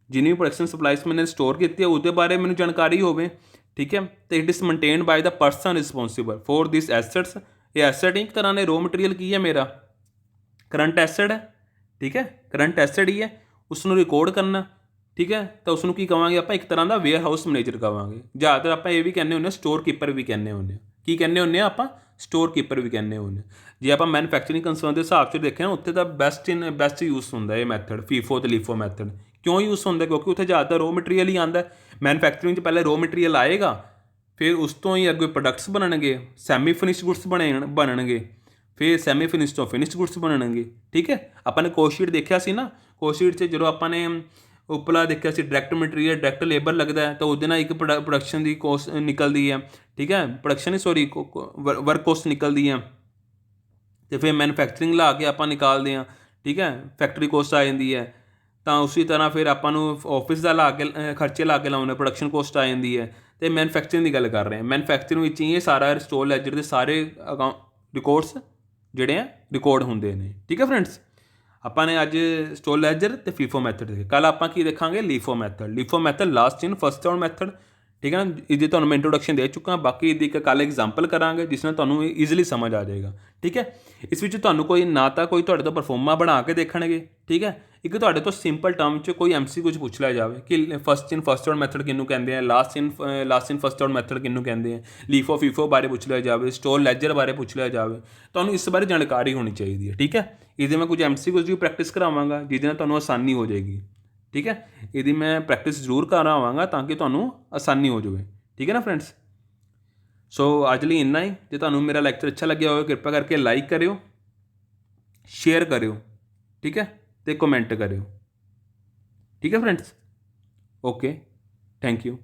[SPEAKER 1] ਜਿੰਨੀ ਵੀ ਪ੍ਰੋਡਕਸ਼ਨ ਸਪਲਾਈਜ਼ ਮੈਨੇ ਸਟੋਰ ਕੀਤੀ ਹੈ ਉਹਦੇ ਬਾਰੇ ਮੈਨੂੰ ਜਾਣਕਾਰੀ ਹੋਵੇ। ਠੀਕ ਹੈ, ਅਤੇ it is maintained by the person responsible for this assets. ਇਹ ਐਸੈਟ ਇੱਕ ਤਰ੍ਹਾਂ ਦੇ ਰੋ ਮਟੀਰੀਅਲ ਕੀ ਹੈ, ਮੇਰਾ ਕਰੰਟ ਐਸੈਟ ਹੈ। ਠੀਕ ਹੈ, ਕਰੰਟ ਐਸੈਟ ਹੀ ਹੈ, ਉਸ ਨੂੰ ਰਿਕਾਰਡ ਕਰਨਾ। ਠੀਕ ਹੈ, ਤਾਂ ਉਸ ਨੂੰ ਕੀ ਕਹਾਂਗੇ ਆਪਾਂ, ਇੱਕ ਤਰ੍ਹਾਂ ਦਾ ਵੇਅਰ ਹਾਊਸ ਮੈਨੇਜਰ ਕਹਾਂਗੇ। ਜ਼ਿਆਦਾਤਰ ਆਪਾਂ ਇਹ ਵੀ ਕਹਿੰਦੇ ਹੁੰਦੇ ਹਾਂ, ਸਟੋਰ ਕੀਪਰ ਵੀ ਕਹਿੰਦੇ ਹੁੰਦੇ ਹਾਂ। ਕੀ ਕਹਿੰਦੇ ਹੁੰਦੇ ਹਾਂ ਆਪਾਂ, ਸਟੋਰ ਕੀਪਰ ਵੀ ਕਹਿੰਦੇ ਹੁੰਦੇ ਹਾਂ। ਜੇ ਆਪਾਂ ਮੈਨੂਫੈਕਚਰਿੰਗ ਕੰਸਰਨ ਦੇ ਹਿਸਾਬ 'ਚ ਦੇਖਿਆ ਨਾ, ਉੱਥੇ ਤਾਂ ਬੈਸਟ ਯੂਜ਼ ਹੁੰਦਾ ਇਹ ਮੈਥਡ, ਫੀਫੋ ਅਤੇ ਲੀਫੋ ਮੈਥਡ। ਕਿਉਂ ਯੂਜ਼ ਹੁੰਦਾ, ਕਿਉਂਕਿ ਉੱਥੇ ਜ਼ਿਆਦਾਤਰ ਰੋ ਮਟੀਰੀਅਲ ਹੀ ਆਉਂਦਾ। ਮੈਨੂਫੈਕਚਰਿੰਗ 'ਚ ਪਹਿਲੇ ਰੋ ਮਟੀਰੀਅਲ ਆਏਗਾ, ਫਿਰ ਉਸ ਤੋਂ ਹੀ ਅੱਗੇ ਪ੍ਰੋਡਕਟਸ ਬਣਨਗੇ, ਸੈਮੀ ਫਿਨਿਸ਼ਡ ਗੁੱਡਸ ਬਣਨਗੇ, ਫਿਰ ਸੈਮੀ ਫਿਨਿਸ਼ ਤੋਂ ਫਿਨਿਸ਼ਡ ਗੁੱਡਸ ਬਣਨਗੇ। ਠੀਕ ਹੈ, ਆਪਾਂ ਨੇ ਕੋਸਟ ਸ਼ੀਟ ਦੇਖਿਆ ਸੀ ਨਾ, ਕੋਸਟ ਸ਼ੀਟ 'ਚ ਜਦੋਂ ਆਪਾਂ ਨੇ ਉੱਪਰਲਾ ਦੇਖਿਆ ਸੀ ਡਾਇਰੈਕਟ ਮਟੀਰੀਅਲ, ਡਾਇਰੈਕਟ ਲੇਬਰ ਲੱਗਦਾ ਹੈ, ਤਾਂ ਉਹਦੇ ਨਾਲ ਇੱਕ ਪ੍ਰੋਡਕਸ਼ਨ ਦੀ ਕੋਸਟ ਨਿਕਲਦੀ ਹੈ। ਠੀਕ ਹੈ, ਵਰਕ ਕੋਸਟ ਨਿਕਲਦੀ ਹੈ, ਅਤੇ ਫਿਰ ਮੈਨੂਫੈਕਚਰਿੰਗ ਲਾ ਕੇ ਆਪਾਂ ਨਿਕਾਲਦੇ ਹਾਂ। ਠੀਕ ਹੈ, ਫੈਕਟਰੀ ਕੋਸਟ ਆ ਜਾਂਦੀ ਹੈ। ਤਾਂ ਉਸੇ ਤਰ੍ਹਾਂ ਫਿਰ ਆਪਾਂ ਨੂੰ ਆਫਿਸ ਦਾ ਖਰਚੇ ਲਾ ਕੇ ਲਾਉਣੇ, ਪ੍ਰੋਡਕਸ਼ਨ ਕੋਸਟ ਆ ਜਾਂਦੀ ਹੈ। ਅਤੇ ਮੈਨੂਫੈਕਚਰਿੰਗ ਦੀ ਗੱਲ ਕਰ ਰਹੇ ਹਾਂ, ਮੈਨੂਫੈਕਚਰਿੰਗ ਵਿੱਚ ਹੀ ਇਹ ਸਾਰਾ ਸਟੋਰ ਲੈਜਰ ਦੇ ਸਾਰੇ ਰਿਕਾਰਡਸ ਜਿਹੜੇ ਆ ਰਿਕਾਰਡ ਹੁੰਦੇ ਨੇ। ਠੀਕ ਹੈ ਫਰੈਂਡਸ, ਆਪਾਂ ਨੇ ਅੱਜ ਸਟੋਰ ਲੈਜਰ ਅਤੇ ਫੀਫੋ ਮੈਥਡ ਦੇਖੇ। ਕੱਲ੍ਹ ਆਪਾਂ ਕੀ ਦੇਖਾਂਗੇ, ਲੀਫੋ ਮੈਥਡ। ਲੀਫੋ ਮੈਥਡ ਲਾਸਟ ਇਨ ਫਸਟ ਆਊਟ ਮੈਥਡ। ਠੀਕ ਹੈ ਨਾ, ਇਹਦੀ ਤੁਹਾਨੂੰ ਮੈਂ ਇੰਟਰੋਡਕਸ਼ਨ ਦੇ ਚੁੱਕਾ, ਬਾਕੀ ਇਹਦੀ ਇੱਕ ਕੱਲ੍ਹ ਐਗਜ਼ਾਮਪਲ ਕਰਾਂਗੇ ਜਿਸ ਨਾਲ ਤੁਹਾਨੂੰ ਈਜ਼ੀਲੀ ਸਮਝ ਆ ਜਾਏਗਾ। ਠੀਕ ਹੈ, ਇਸ ਵਿੱਚ ਤੁਹਾਨੂੰ ਕੋਈ ਨਾ ਤਾਂ ਕੋਈ ਤੁਹਾਡੇ ਤੋਂ ਪਰਫੋਰਮਾ ਬਣਾ ਕੇ ਦੇਖਣਗੇ। ਠੀਕ ਹੈ, ਇੱਕ ਤੁਹਾਡੇ ਤੋਂ ਸਿੰਪਲ ਟਰਮ 'ਚ ਕੋਈ MCQ ਪੁੱਛ ਲਿਆ ਜਾਵੇ ਕਿ ਫਸਟ ਇਨ ਫਸਟ ਆਊਟ ਮੈਥਡ ਕਿਹਨੂੰ ਕਹਿੰਦੇ ਆ, ਲਾਸਟ ਇਨ ਫਸਟ ਆਊਟ ਮੈਥਡ ਕਿਹਨੂੰ ਕਹਿੰਦੇ ਆ, ਲੀਫੋ ਫੀਫੋ ਬਾਰੇ ਪੁੱਛ ਲਿਆ ਜਾਵੇ, ਸਟੋਰ ਲੈਜਰ ਬਾਰੇ ਪੁੱਛ ਲਿਆ ਜਾਵੇ, ਤੁਹਾਨੂੰ ਇਸ ਬਾਰੇ ਜਾਣਕਾਰੀ ਹੋਣੀ ਚਾਹੀਦੀ ਹੈ। ਠੀਕ ਹੈ, ਇਹਦੇ ਮੈਂ ਕੁਝ MCQ ਦੀ ਪ੍ਰੈਕਟਿਸ ਕਰਾਵਾਂਗਾ ਜਿਹਦੇ ਨਾਲ ਤੁਹਾਨੂੰ ਆਸਾਨੀ ਹੋ ਜਾਏਗੀ। ਠੀਕ ਹੈ, ਇਹਦੀ ਮੈਂ ਪ੍ਰੈਕਟਿਸ ਜ਼ਰੂਰ ਕਰਾਵਾਂਗਾ ਤਾਂ ਕਿ ਤੁਹਾਨੂੰ ਆਸਾਨੀ ਹੋ ਜਾਵੇ। ਠੀਕ ਹੈ ਨਾ ਫਰੈਂਡਸ, ਸੋ ਅੱਜ ਲਈ ਇੰਨਾ ਹੀ। ਜੇ ਤੁਹਾਨੂੰ ਮੇਰਾ ਲੈਕਚਰ ਅੱਛਾ ਲੱਗਿਆ ਹੋਵੇ, ਕਿਰਪਾ ਕਰਕੇ ਲਾਈਕ ਕਰਿਓ, ਸ਼ੇਅਰ ਕਰਿਓ। ਠੀਕ ਹੈ, ਅਤੇ ਕਮੈਂਟ ਕਰਿਓ। ਠੀਕ ਹੈ ਫਰੈਂਡਸ, ਓਕੇ, ਥੈਂਕ ਯੂ।